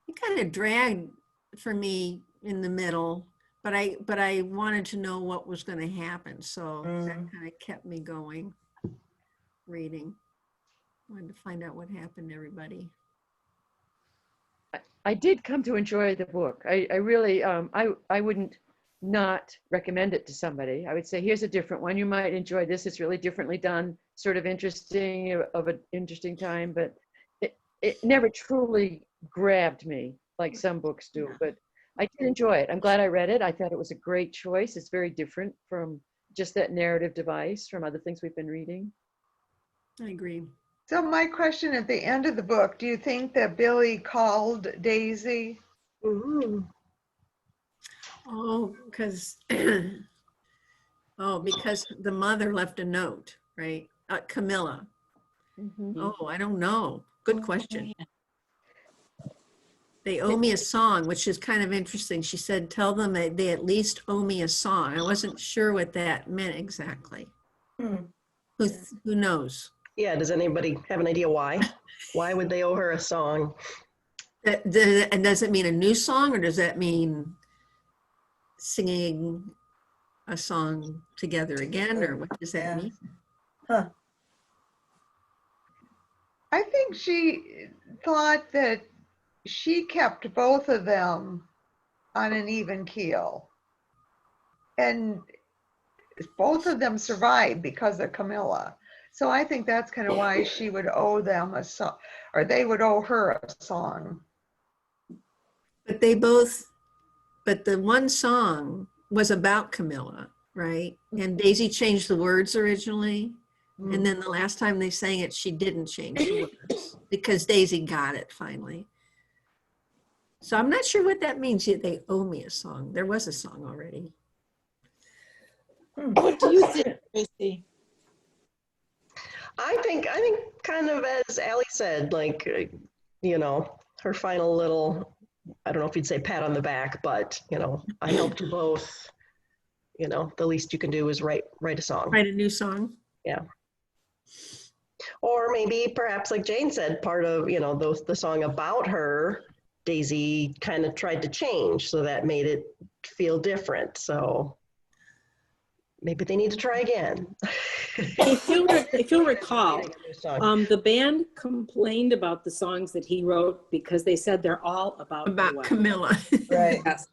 It kind of dragged for me in the middle, but I wanted to know what was going to happen, so that kind of kept me going, reading. I wanted to find out what happened to everybody. I did come to enjoy the book. I really, I wouldn't not recommend it to somebody. I would say, here's a different one. You might enjoy this. It's really differently done, sort of interesting, of an interesting time, but it never truly grabbed me like some books do, but I did enjoy it. I'm glad I read it. I thought it was a great choice. It's very different from just that narrative device from other things we've been reading. I agree. So my question at the end of the book, do you think that Billy called Daisy? Oh, because the mother left a note, right? Camilla. Oh, I don't know. Good question. They owe me a song, which is kind of interesting. She said, tell them that they at least owe me a song. I wasn't sure what that meant exactly. Who knows? Yeah, does anybody have an idea why? Why would they owe her a song? And does it mean a new song, or does that mean singing a song together again, or what does that mean? I think she thought that she kept both of them on an even keel. And both of them survived because of Camilla. So I think that's kind of why she would owe them a song, or they would owe her a song. But but the one song was about Camilla, right? And Daisy changed the words originally. And then the last time they sang it, she didn't change the words because Daisy got it finally. So I'm not sure what that means. Yet they owe me a song. There was a song already. What do you think, Tracy? I think kind of as Allie said, like, her final little, I don't know if you'd say pat on the back, but, I helped you both. The least you can do is write a song. Write a new song. Yeah. Or maybe perhaps like Jane said, part of, the song about her, Daisy kind of tried to change, so that made it feel different. So maybe they need to try again. If you'll recall, the band complained about the songs that he wrote because they said they're all about Camilla. Right. Yes.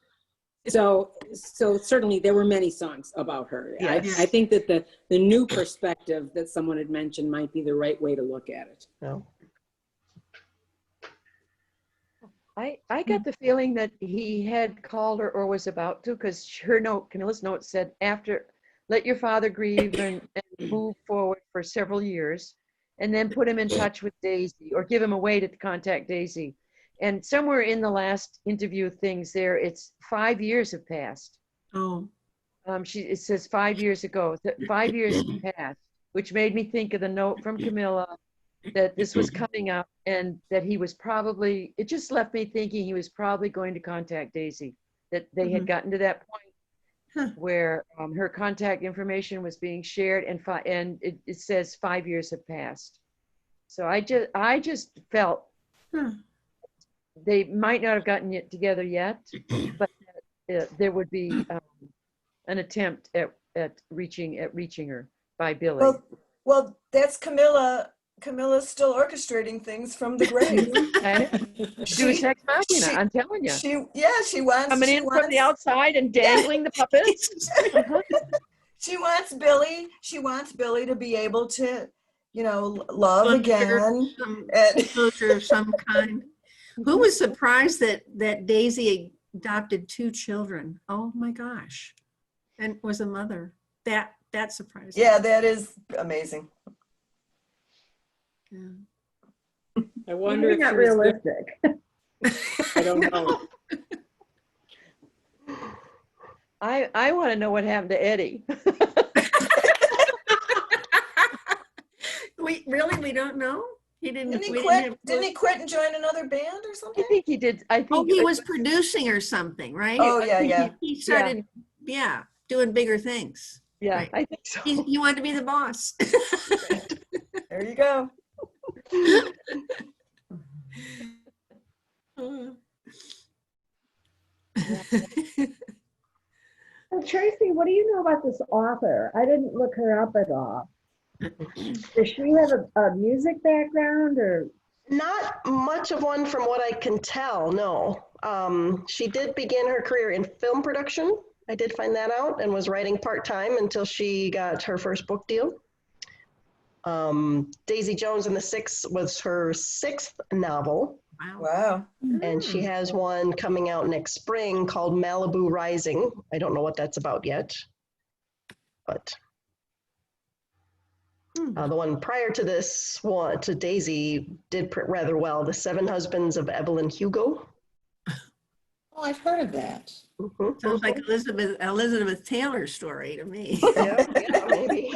So certainly there were many songs about her. Yes. I think that the new perspective that someone had mentioned might be the right way to look at it. No. I got the feeling that he had called her or was about to, because her note, Camilla's note said, after, let your father grieve and move forward for several years, and then put him in touch with Daisy or give him a way to contact Daisy. And somewhere in the last interview things there, it's 5 years have passed. Oh. It says 5 years ago, 5 years have passed, which made me think of the note from Camilla that this was coming up and that he was probably, it just left me thinking he was probably going to contact Daisy, that they had gotten to that point where her contact information was being shared, and it says 5 years have passed. So I just felt they might not have gotten it together yet, but there would be an attempt at reaching her by Billy. Well, that's Camilla. Camilla's still orchestrating things from the grave. Deus ex machina, I'm telling you. She wants coming in from the outside and dangling the puppets. She wants Billy. She wants Billy to be able to, love again. Closure of some kind. Who was surprised that Daisy adopted 2 children? Oh my gosh, and was a mother. That surprised me. Yeah, that is amazing. Yeah. I wonder if not realistic. I don't know. I want to know what happened to Eddie. We don't know. Didn't he quit and join another band or something? I think he did. He was producing or something, right? Oh yeah. He started, doing bigger things. Yeah, right. I think so. He wanted to be the boss. There you go. So Tracy, what do you know about this author? I didn't look her up at all. Does she have a music background or? Not much of one from what I can tell, no. She did begin her career in film production. I did find that out, and was writing part-time until she got her first book deal. Daisy Jones and the Six was her 6th novel. Wow. And she has one coming out next spring called Malibu Rising. I don't know what that's about yet, but the one prior to this one, to Daisy, did rather well. The 7 Husbands of Evelyn Hugo. Oh, I've heard of that. Sounds like Elizabeth Taylor's story to me. Yeah, maybe.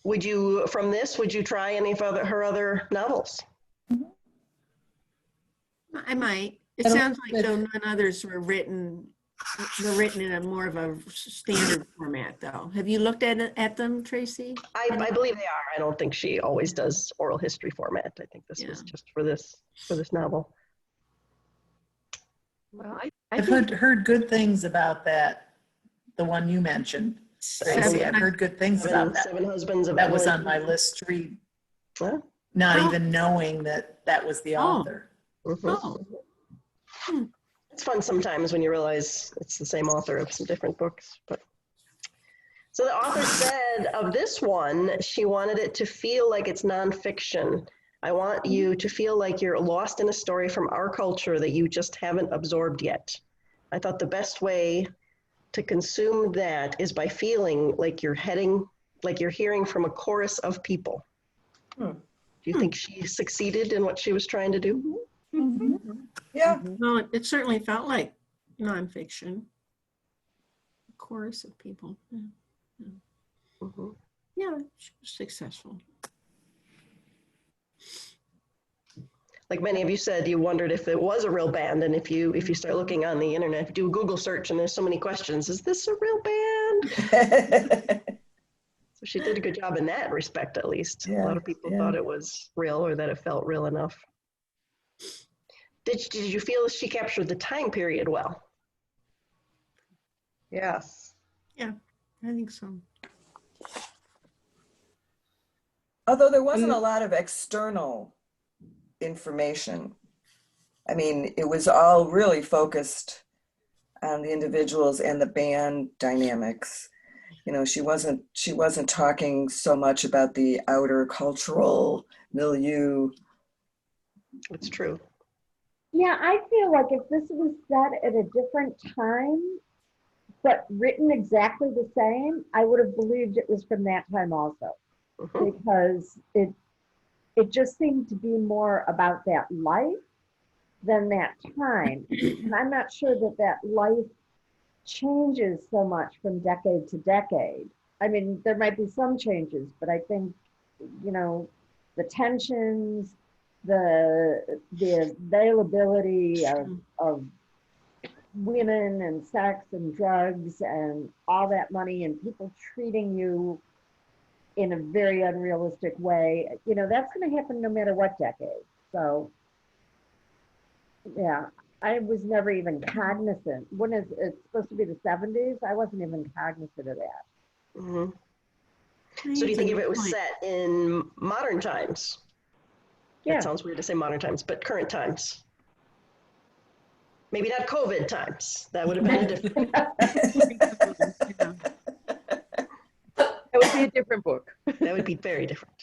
Would you try any of her other novels? I might. It sounds like though none others were written in a more of a standard format, though. Have you looked at them, Tracy? I believe they are. I don't think she always does oral history format. I think this was just for this novel. Well, I've heard good things about that. The one you mentioned, Tracy. I've heard good things about that. 7 Husbands of That was Evelyn on my list to read. Huh? Not even knowing that was the author. It's fun sometimes when you realize it's the same author of some different books. But So the author said of this one, she wanted it to feel like it's nonfiction. I want you to feel like you're lost in a story from our culture that you just haven't absorbed yet. I thought the best way to consume that is by feeling like you're hearing from a chorus of people. Do you think she succeeded in what she was trying to do? Yeah. Well, it certainly felt like nonfiction. A chorus of people. Yeah, she was successful. Like many of you said, you wondered if it was a real band, and if you start looking on the internet, do a Google search, and there's so many questions. Is this a real band? So she did a good job in that respect, at least. A lot of people thought it was real, or that it felt real enough. Did you feel she captured the time period well? Yes. Yeah, I think so. Although there wasn't a lot of external information. I mean, it was all really focused on the individuals and the band dynamics. You know, she wasn't talking so much about the outer cultural milieu. It's true. Yeah, I feel like if this was set at a different time, but written exactly the same, I would have believed it was from that time also, because it just seemed to be more about that life than that time. And I'm not sure that life changes so much from decade to decade. I mean, there might be some changes, but I think, you know, the tensions, the availability of women and sex and drugs and all that money and people treating you in a very unrealistic way, you know, that's going to happen no matter what decade. So, yeah, I was never even cognizant. When is it supposed to be the 70s? I wasn't even cognizant of that. So do you think if it was set in modern times? Yeah. That sounds weird to say modern times, but current times. Maybe not COVID times. That would have been a different. That would be a different book. That would be very different.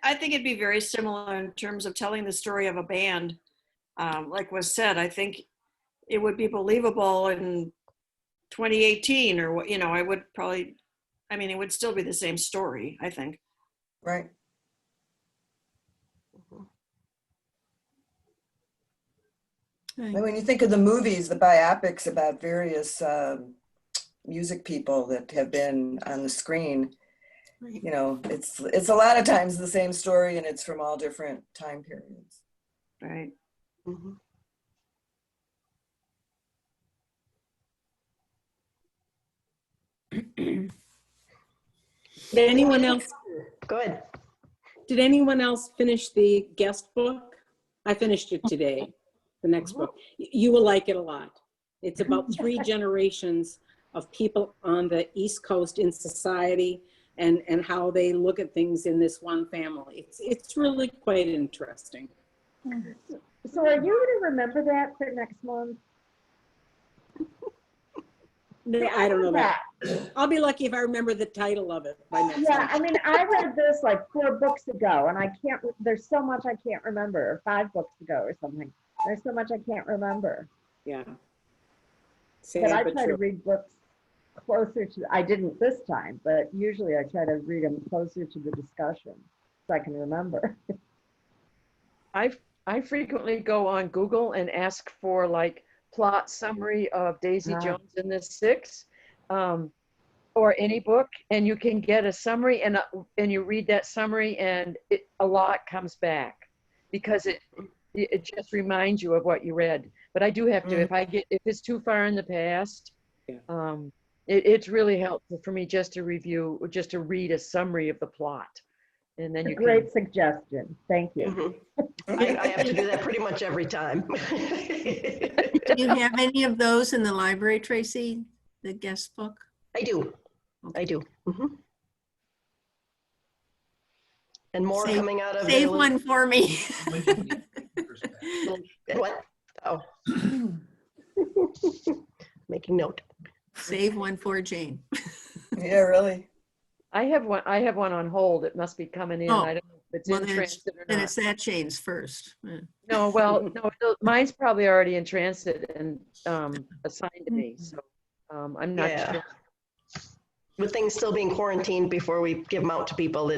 I think it'd be very similar in terms of telling the story of a band. Like was said, I think it would be believable in 2018 or what, you know, I would probably, I mean, it would still be the same story, I think. Right. And when you think of the movies, the biopics about various music people that have been on the screen, you know, it's a lot of times the same story, and it's from all different time periods. Right. Did anyone else? Go ahead. Did anyone else finish the guest book? I finished it today. The next book. You will like it a lot. It's about 3 generations of people on the East Coast in society and how they look at things in this one family. It's really quite interesting. So are you going to remember that for next month? No, I don't know that. I'll be lucky if I remember the title of it by next Yeah, month. I mean, I read this like 4 books ago, and I can't, there's so much I can't remember, or 5 books ago or something. There's so much I can't remember. Yeah. But I try to read books closer to, I didn't this time, but usually I try to read them closer to the discussion so I can remember. I frequently go on Google and ask for like plot summary of Daisy Jones and the Six, or any book, and you can get a summary, and you read that summary, and a lot comes back because it just reminds you of what you read. But I do have to, if it's too far in the past, it's really helpful for me just to read a summry of the plot. And then Great suggestion. Thank you. I have to do that pretty much every time. Do you have any of those in the library, Tracy? The guest book? I do. I do. And more coming out of Save one for me. What? Oh. Making note. Save one for Jane. Yeah, really. I have one on hold. It must be coming in. Oh, I don't know if it's Well, in then transit or then not. it's that Jane's first. Yeah. No, well, no, mine's probably already in transit and assigned to me. So I'm not Yeah. sure. With things still being quarantined before we give them out to people,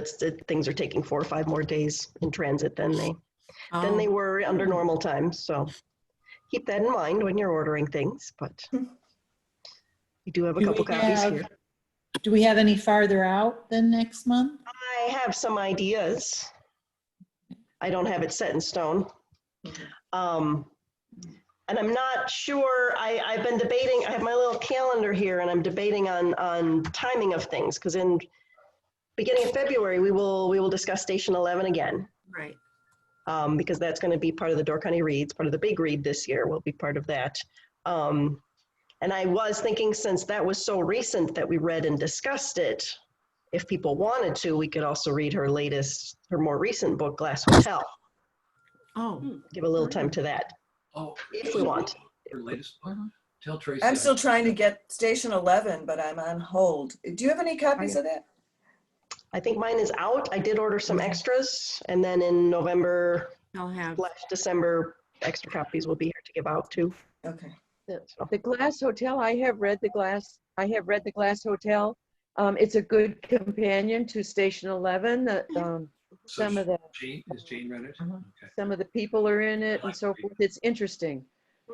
things are taking 4 or 5 more days in transit than they Oh, were under normal times. So keep that in mind when you're ordering things. But we do have a Do couple we copies have- here. Do we have any farther out than next month? I have some ideas. I don't have it set in stone. And I'm not sure, I've been debating, I have my little calendar here and I'm debating on timing of things because in beginning of February, we will discuss Station 11 again. right. Because that's going to be part of the Door County Reads, part of the big read this year will be part of that. And I was thinking since that was so recent that we read and discussed it, if people wanted to, we could also read her more recent book, Glass Hotel. Oh, Give a little time to that, Oh, if we want. her latest book? Tell Tracy. I'm still trying to get Station 11, but I'm on hold. Do you have any copies of that? I think mine is out. I did order some extras, and then in November, I'll have. December, extra copies will be here to give out too. Okay. The Glass Hotel, I have read the Glass Hotel. It's a good companion to Station 11. Some of the Is Jane read it? Okay. some of the people are in it and so forth. It's interesting.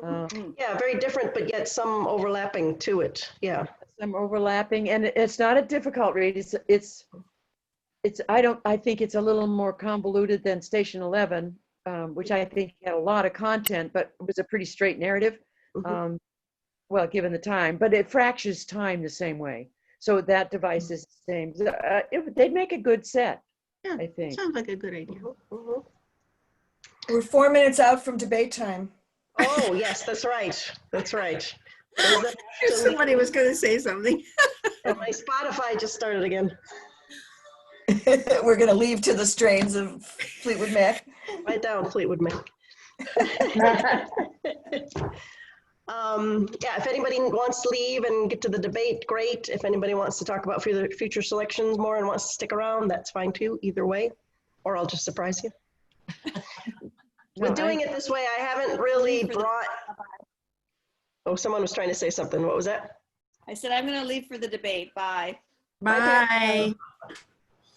Yeah, very different, but yet some overlapping to it. Yeah. Some overlapping, and it's not a difficult read. I think it's a little more convoluted than Station 11, which I think had a lot of content, but it was a pretty straight narrative. Well, given the time, but it fractures time the same way. So that device is the same. They'd make a good set, Yeah, I think. sounds like a good idea. We're 4 minutes out from debate time. Oh, yes, that's right. That's right. Somebody was going to say something. And my Spotify just started again. We're going to leave to the strains of Fleetwood Mac. Write down Fleetwood Mac. Yeah, if anybody wants to leave and get to the debate, great. If anybody wants to talk about future selections more and wants to stick around, that's fine too, either way. Or I'll just surprise you. With doing it this way, I haven't really brought... Oh, someone was trying to say something. What was that? I said, I'm going to leave for the debate. Bye. Bye.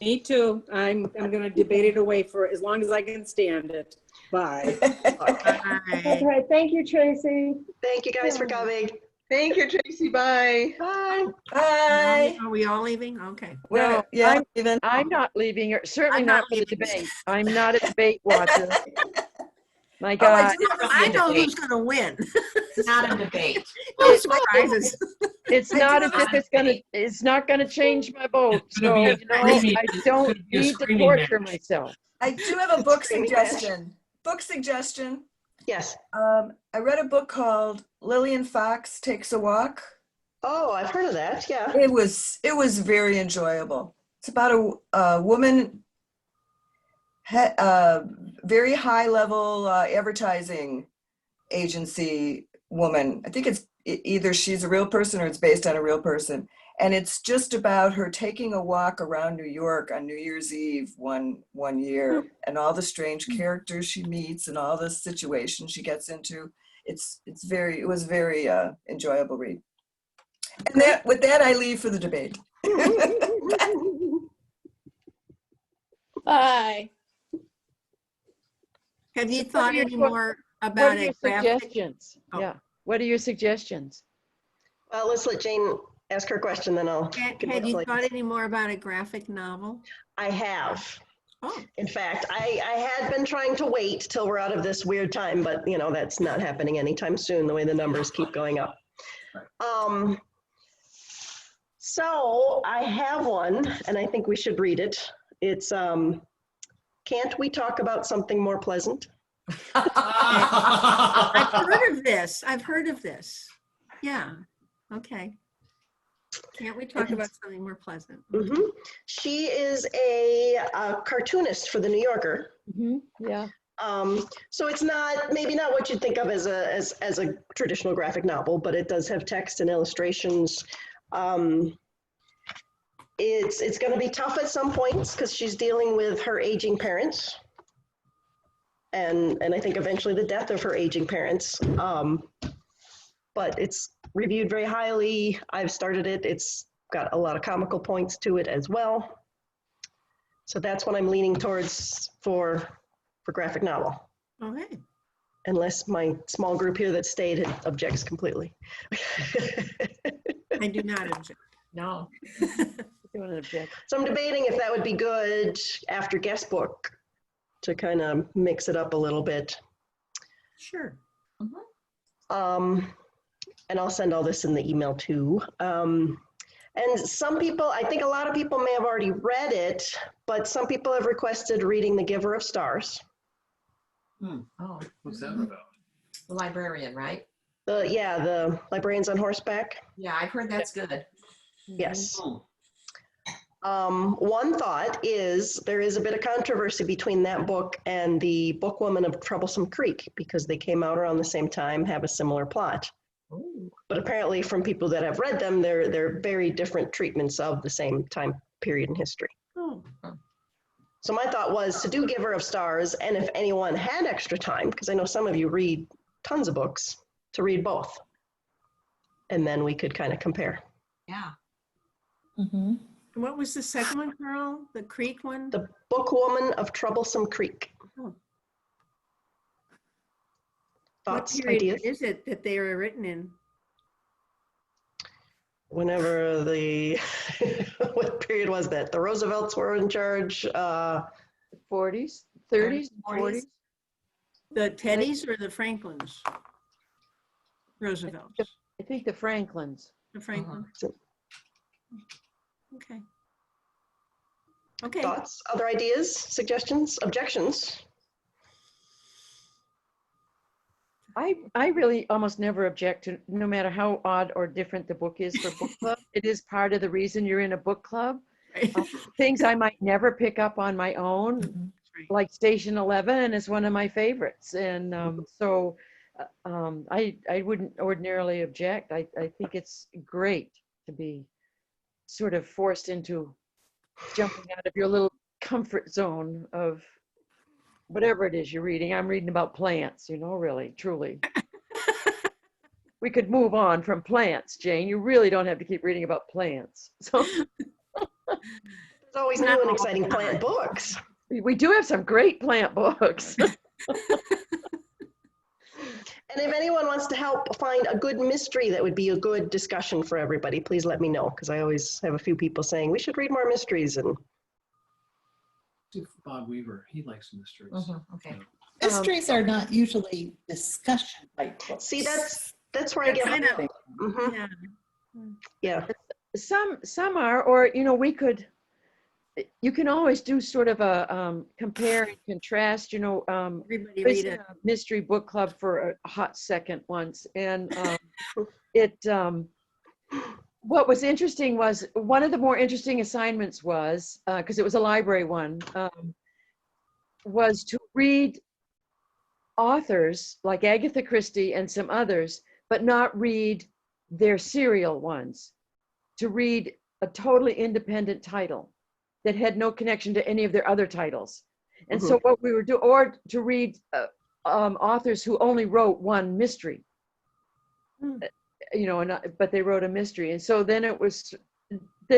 Me too. I'm going to debate it away for as long as I can stand it. Bye. Bye. Okay, thank you, Tracy. Thank you guys for coming. Thank you, Tracy. Bye. Bye. Bye. Are we all leaving? Okay. No, Yeah, even. I'm not leaving, certainly I'm not not for the leaving. debate. I'm not a debate watcher. My Oh, I God, do have a I know debate. who's going to win. It's not a debate. No surprises. it's I not do as have if it's not gonna change my vote. It's gonna So, be a you know, screaming- I it's don't gonna be a need to screaming torture match. myself. I do have a book Screaming match. suggestion. Book suggestion. Yes. I read a book called Lillian Fox Takes a Walk. Oh, I've heard of that. Yeah. It was very enjoyable. It's about a woman, very high level advertising agency woman. I think it's either she's a real person or it's based on a real person. And it's just about her taking a walk around New York on New Year's Eve one year, and all the strange characters she meets and all the situations she gets into. It was very enjoyable read. And with that, I leave for the debate. Bye. Have you So thought any more What about are your a graphic? suggestions? Oh. Yeah. What are your suggestions? Well, let's let Jane ask her question, then I'll. Had you thought any more about a graphic novel? I have. Oh, In fact, I had been trying to wait till we're out of this weird time, but you know, that's not happening anytime soon, the way the numbers keep going up. So I have one, and I think we should read it. It's, Can't We Talk About Something More Pleasant? I've heard of this. I've heard of this. Yeah. Okay. Can't we talk about something more pleasant? She is a cartoonist for the New Yorker. Yeah. So it's not, maybe not what you'd think of as a traditional graphic novel, but it does have text and illustrations. It's going to be tough at some points because she's dealing with her aging parents. And I think eventually the death of her aging parents. But it's reviewed very highly. I've started it. It's got a lot of comical points to it as well. So that's what I'm leaning towards for graphic novel. Okay. Unless my small group here that stayed objects completely. I do not object. No. Doing an object. So I'm debating if that would be good after guest book to kind of mix it up a little bit. Sure. And I'll send all this in the email too. And some people, I think a lot of people may have already read it, but some people have requested reading The Giver of Stars. Oh, What's that about? the librarian, right? The Librarians on Horseback. Yeah, I've heard that's good. Yes. One thought is there is a bit of controversy between that book and the Bookwoman of Troublesome Creek because they came out around the same time, have a similar plot. Ooh. But apparently from people that have read them, they're very different treatments of the same time period in history. Oh. So my thought was to do Giver of Stars, and if anyone had extra time, because I know some of you read tons of books, to read both. And then we could kind of compare. Yeah. Mm-hmm. What was the second one, Carl? The Creek one? The Bookwoman of Troublesome Creek. Oh. Thoughts, What period ideas? is it that they were written in? Whenever what period was that? The Roosevelts were in charge. 40s, 30s, 40s. The Teddys or the Franklins? Roosevelt. I think the Franklins. The Franklins. Okay. Okay. Thoughts, other ideas, suggestions, objections? I really almost never object to, no matter how odd or different the book is for book club. It is part of the reason you're in a book club. Things I might never pick up on my own, like Station 11 is one of my favorites. And so I wouldn't ordinarily object. I think it's great to be sort of forced into jumping out of your little comfort zone of whatever it is you're reading. I'm reading about plants, really, truly. We could move on from plants, Jane. You really don't have to keep reading about plants. So there's always new and exciting plant books. We do have some great plant books. And if anyone wants to help find a good mystery that would be a good discussion for everybody, please let me know, because I always have a few people saying we should read more mysteries. And Bob Weaver, he likes mysteries. Okay. Mysteries are not usually discussion type books. see, that's where I get my thing. Yeah. Some are, or you can always do sort of a compare and contrast. Everybody was read in it. a mystery book club for a hot second once, and what was interesting was one of the more interesting assignments was, because it was a library one, was to read authors like Agatha Christie and some others, but not read their serial ones, to read a totally independent title that had no connection to any of their other titles. And so what we were doing, or to read authors who only wrote one mystery. But they wrote a mystery. And so then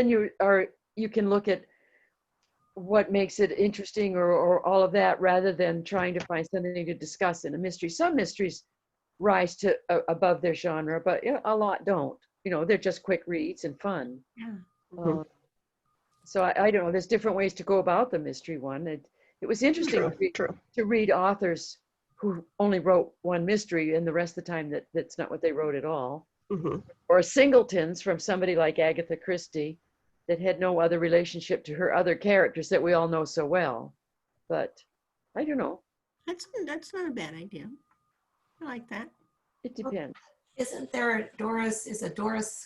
you can look at what makes it interesting or all of that, rather than trying to find something to discuss in a mystery. Some mysteries rise to above their genre, but a lot don't. They're just quick reads and fun. Yeah. So I don't know, there's different ways to go about the mystery one. It was interesting to read authors who only wrote one mystery, and the rest of the time that's not what they wrote at all. Or singletons from somebody like Agatha Christie that had no other relationship to her other characters that we all know so well. But I don't know. That's not a bad idea. I like that. It depends. Isn't there Doris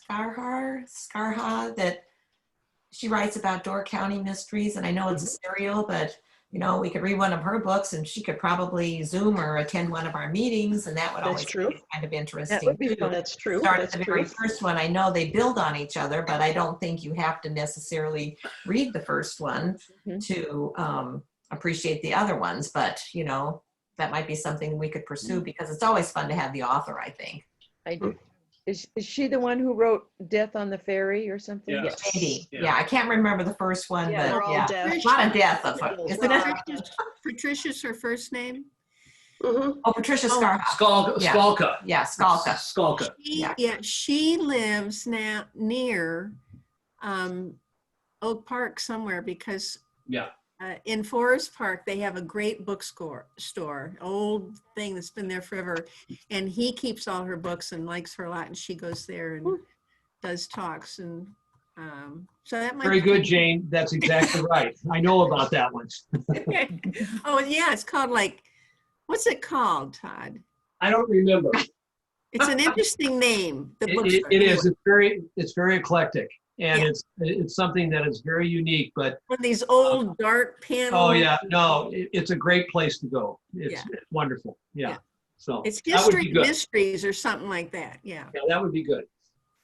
Scarha that she writes about Door County mysteries? And I know it's a serial, but you know, we could read one of her books and she could probably Zoom or attend one of our meetings, and that would That's always true. be kind of That interesting would be too. fun. That's true. Start That's at the very true. first one. I know they build on each other, but I don't think you have to necessarily read the first one Mhm. to appreciate the other ones. But, you know, that might be something we could pursue because it's always fun to have the author, I think. I do. Is she the one who wrote Death on the Ferry or something? Yeah. Maybe. Yeah. Yeah, I can't remember the first one, Yeah, but they're all yeah, deaf. a lot of death, isn't it? Patricia's her first name. Mhm. Oh, Patricia Oh. Scarha. Yeah. Skalka. Yeah, Skalka. Skalka. Yeah, she lives now near Oak Park somewhere because Yeah. in Forest Park, they have a great bookstore, old thing that's been there forever. And he keeps all her books and likes her a lot. And she goes there and does talks. And so that might Very be good, fun. Jane. That's exactly right. I know about that one. Oh, yeah, it's called like, what's it called, Todd? I don't remember. It's an interesting name, the It bookstore. is. Anyway, It's very eclectic, and Yeah. it's something that is very unique. But one of these old dark panels. oh yeah, no, it's a great place to go. Yeah. It's wonderful. Yeah. Yeah. So It's that would History be and good. Mysteries or something like that. Yeah. Yeah, that would be good.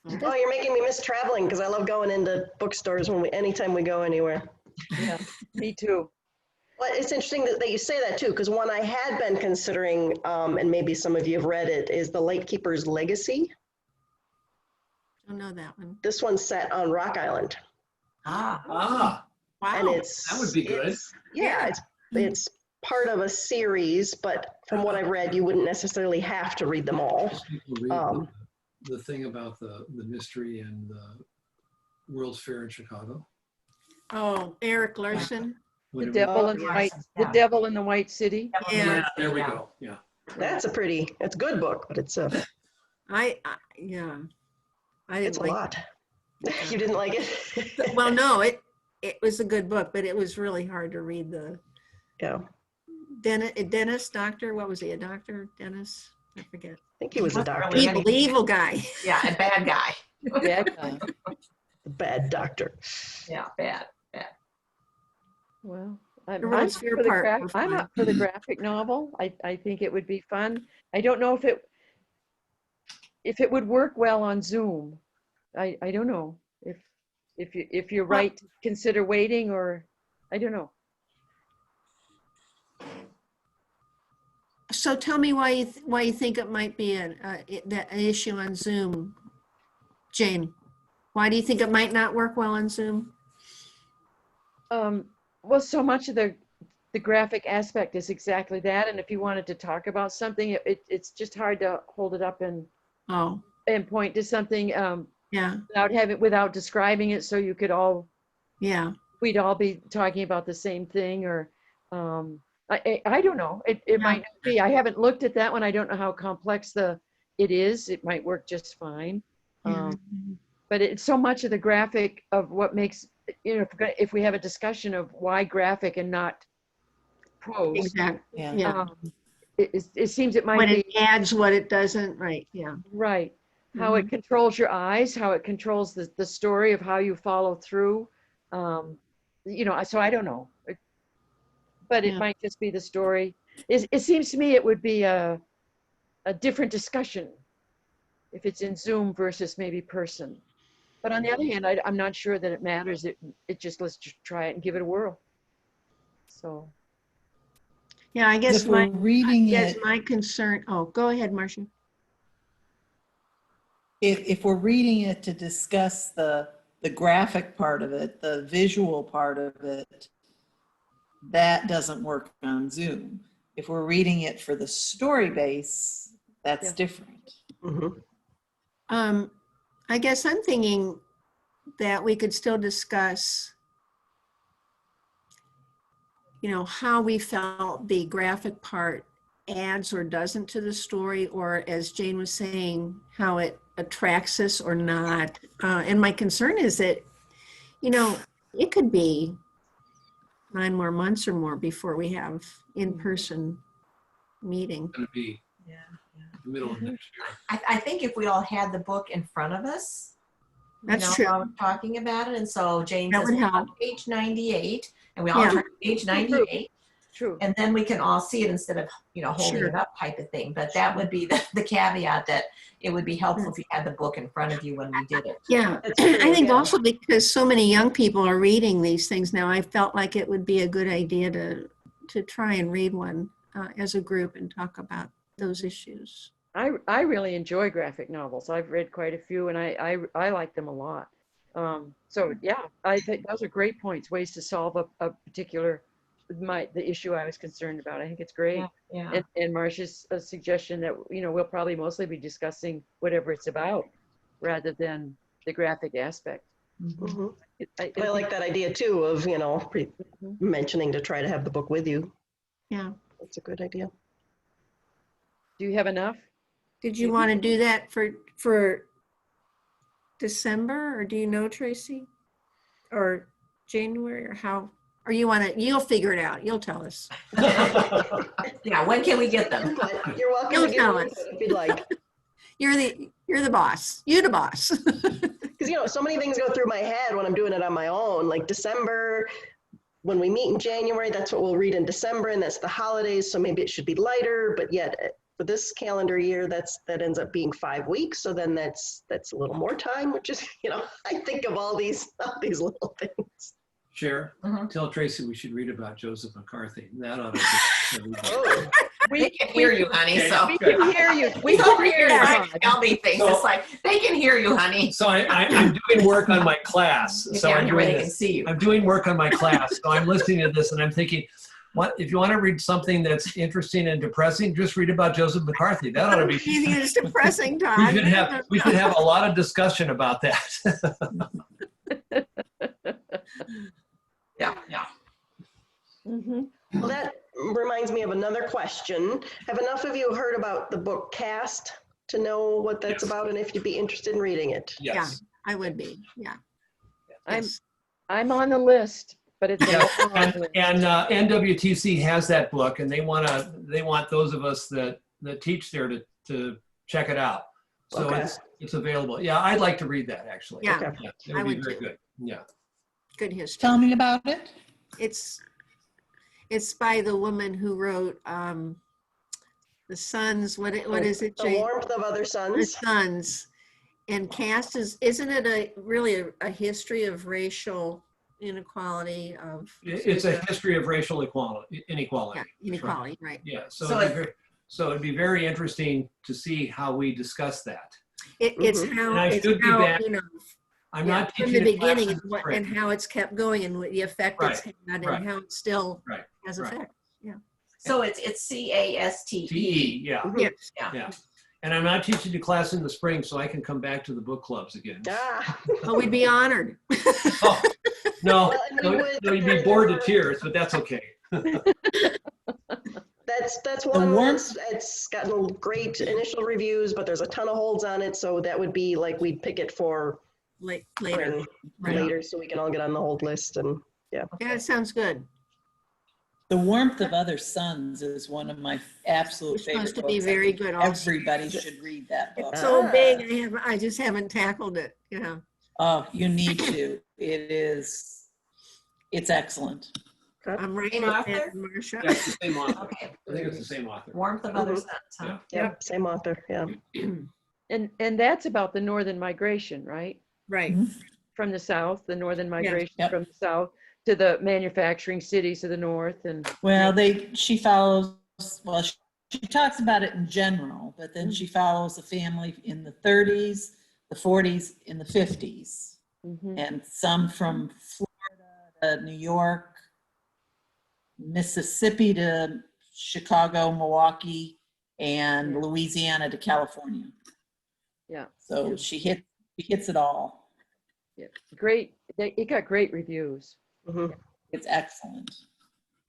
Oh, you're making me miss traveling because I love going into bookstores anytime we go anywhere. Yeah, me too. Well, it's interesting that you say that too, because one I had been considering, and maybe some of you have read it, is The Lightkeeper's Legacy. Don't know that one. This one's set on Rock Island, Ah, and Wow. it's that would be good. It's part of a series, but from what I've read, you wouldn't necessarily have to read them all. People read Um, the thing about the mystery and the World's Fair in Chicago. Oh, Eric Larson. The Whatever. devil in the yes, white, yeah. the devil in the white city. Yeah. Yeah. There we go. Yeah. That's it's a good book, but it's a Yeah. I it's didn't a like lot. You didn't like it? it. Well, no, it was a good book, but it was really hard to read the Yeah. Dennis, doctor, what was he, a doctor? Dennis? I forget. I think he was a Wasn't doctor. really Evil guy. Yeah, a bad guy. Bad guy. Bad doctor. Yeah, bad. Well, The I'm World's up Fair for the part gra- were I'm fun. up for the graphic novel. I think it would be fun. I don't know if it would work well on Zoom. I don't know if you're right to consider waiting, or I don't know. So tell me why you think it might be an issue on Zoom, Jane. Why do you think it might not work well on Zoom? Well, so much of the graphic aspect is exactly that, and if you wanted to talk about something, it's just hard to hold it up and Oh, point to something yeah, without describing it, so you could all yeah. we'd all be talking about the same thing, or I don't know. It might not be. I haven't looked at that one. I don't know how complex it is. It might work just fine. But it's so much of the graphic of what makes, if we have a discussion of why graphic and not prose, Exactly. Yeah. Yeah. it seems it might What be it adds, what it doesn't, right, yeah. right. How it controls your eyes, how it controls the story of how you follow through. So I don't know. But it Yeah. might just be the story. It seems to me it would be a different discussion if it's in Zoom versus maybe person. But on the other hand, I'm not sure that it matters. Let's just try it and give it a whirl. So. Yeah, I guess If we're reading it, my concern, oh, go ahead, Marcia. if we're reading it to discuss the graphic part of it, the visual part of it, that doesn't work on Zoom. If we're reading it for the story base, that's different. Mm-hmm. I guess I'm thinking that we could still discuss, how we felt the graphic part adds or doesn't to the story, or as Jane was saying, how it attracts us or not. And my concern is that, it could be 9 more months or more before we have in-person meeting. It's going to be the middle of next year. I think if we all had the book in front of us, That's true. while we're talking about it, and so Jane That says would we're on help. page 98, and we all Yeah. turn to page 98, True. And then we can all see it instead of, holding Sure. it up type of thing. But that would be the caveat, that it would be helpful if you had the book in front of you when we did it. Yeah, That's true, I think yeah. also because so many young people are reading these things now, I felt like it would be a good idea to try and read one as a group and talk about those issues. I really enjoy graphic novels. I've read quite a few, and I like them a lot. So yeah, I think those are great points, ways to solve a particular the issue I was concerned about. I think it's great. Yeah. And Marcia's suggestion that we'll probably mostly be discussing whatever it's about, rather than the graphic aspect. Mhm. I I like that idea too of, mentioning to try to have the book with you. Yeah. That's a good idea. Do you have enough? Did you want to do that for December, or do you know, Tracy? Or January, or how? Or you'll figure it out. You'll tell us. Yeah, when can we get them? You're welcome You'll to give tell me us. input if you'd like. You're the boss. You the boss. Because, so many things go through my head when I'm doing it on my own. Like December, when we meet in January, that's what we'll read in December, and that's the holidays, so maybe it should be lighter. But yet, for this calendar year, that ends up being 5 weeks. So then that's a little more time, which is, I think of all these little things. Cher, tell Tracy we should read about Joseph McCarthy. That ought to Oh, They can hear you, honey. Okay, So We can hear you. We he's can over hear here you, trying to Todd. tell me things. So- It's like they can hear you, honey. So I'm doing work on my class. You So can't I'm hear where doing they can this. see you. I'm doing work on my class. So I'm listening to this and I'm thinking, what if you want to read something that's interesting and depressing, just read about Joseph McCarthy. That ought to be. It's depressing, Todd. We should have a lot of discussion about that. Yeah. well, that reminds me of another question. Have enough of you heard about the book Cast to know what that's about and if you'd be interested in reading it? Yes. I would be. Yeah. I'm on the list, but it's a long list. And NWTC has that book, and they want those of us that teach there to check it out. So Okay. it's available. Yeah, I'd like to read that actually. Yeah. Okay. It I would be would very too. good. Yeah. Good history. Tell me about it. It's by the woman who wrote The Sons. What is it? The Jane? Warmth of Other The Suns. Sons. And Caste isn't it really a history of racial inequality of? It's a history of racial inequality. Yeah, inequality, right. Yeah. So It'd be very interesting to see how we discuss that. It's Mhm. how And I it's should be how, back. you know, I'm yeah, not from teaching the a class beginning in and, the spring. and how it's kept going and what the effect it's had Right. and how it still Right. has Right. effect. Yeah. So it's CASTE. TE, yeah. Yes. Yeah. And I'm not teaching a class in the spring, so I can come back to the book clubs again. Ah. Oh, we'd be honored. Oh, no, Well, and we would- you'd be bored to tears, but that's okay. That's one warmth- it's gotten great initial reviews, but there's a ton of holds on it. So that would be like we'd pick it for Later. spring Right. later so we can all get on the hold list. And Yeah, it sounds good. The Warmth of Other Suns is one of my absolute It's favorite supposed to be books. very I think good also. Everybody should read that book. It's so Ah. big, I just haven't tackled it, you know. Oh, you need to. It's excellent. I'm writing Same it author? down, Marcia. Yeah, it's the same author. Okay. I think it's the same author. Warmth of Other Mhm. Suns, huh? yep, same author. Yeah. And that's about the northern migration, right? Right. From the south, the northern migration Yep. from the south to the manufacturing cities of the north. And Well, she follows, well, she talks about it in general, but then she follows a family in the 30s, the 40s, and the 50s, Mhm. and some from Florida to New York, Mississippi to Chicago, Milwaukee, and Louisiana to California. Yeah. So she hits it all. Yeah. Great. It got great reviews. Mhm. It's excellent.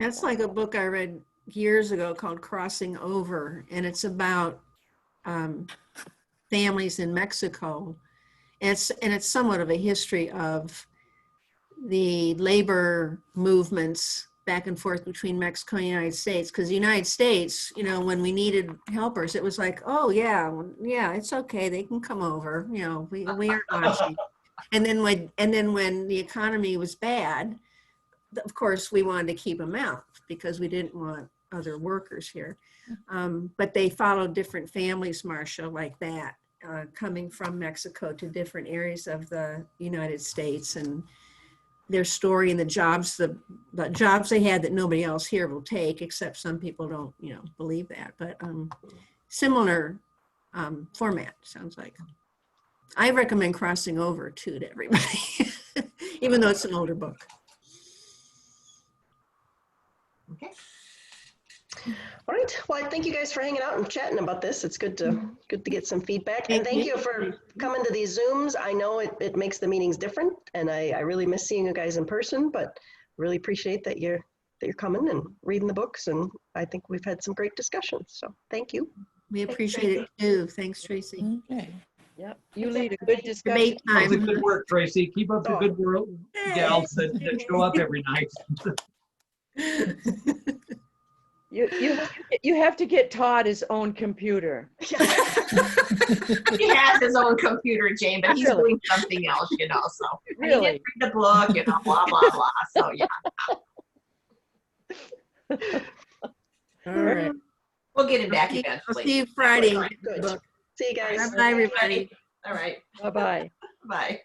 That's like a book I read years ago called Crossing Over, and it's about families in Mexico. And it's somewhat of a history of the labor movements back and forth between Mexico and the United States. Because the United States, you know, when we needed helpers, it was like, oh yeah, it's okay, they can come over. You know, we aren't watching. And then when the economy was bad, of course, we wanted to keep them out because we didn't want other workers here. But they followed different families, Marcia, like that, coming from Mexico to different areas of the United States, and their story and the jobs they had that nobody else here will take, except some people don't, believe that. But similar format, sounds like. I recommend crossing over too to everybody, even though it's an older book. Okay. All right. Well, I thank you guys for hanging out and chatting about this. It's good to get some feedback. And thank you for coming to these Zooms. I know it makes the meetings different, and I really miss seeing you guys in person, but really appreciate that you're coming and reading the books. And I think we've had some great discussions. So thank you. We appreciate it too. Thanks, Tracy. Okay. Yep, you lead a good discussion. Debate That was a time. good work, Tracy. Keep up the good work, gals that show up every night. You have to get Todd his own computer. He has his own computer, Jane, but he's doing something else, so. And he Really? didn't read the book, blah, blah, blah. So, yeah. All right. We'll get him back I'll eventually. see you Friday. Good. See you guys. Bye, everybody. All right. Bye-bye. Bye.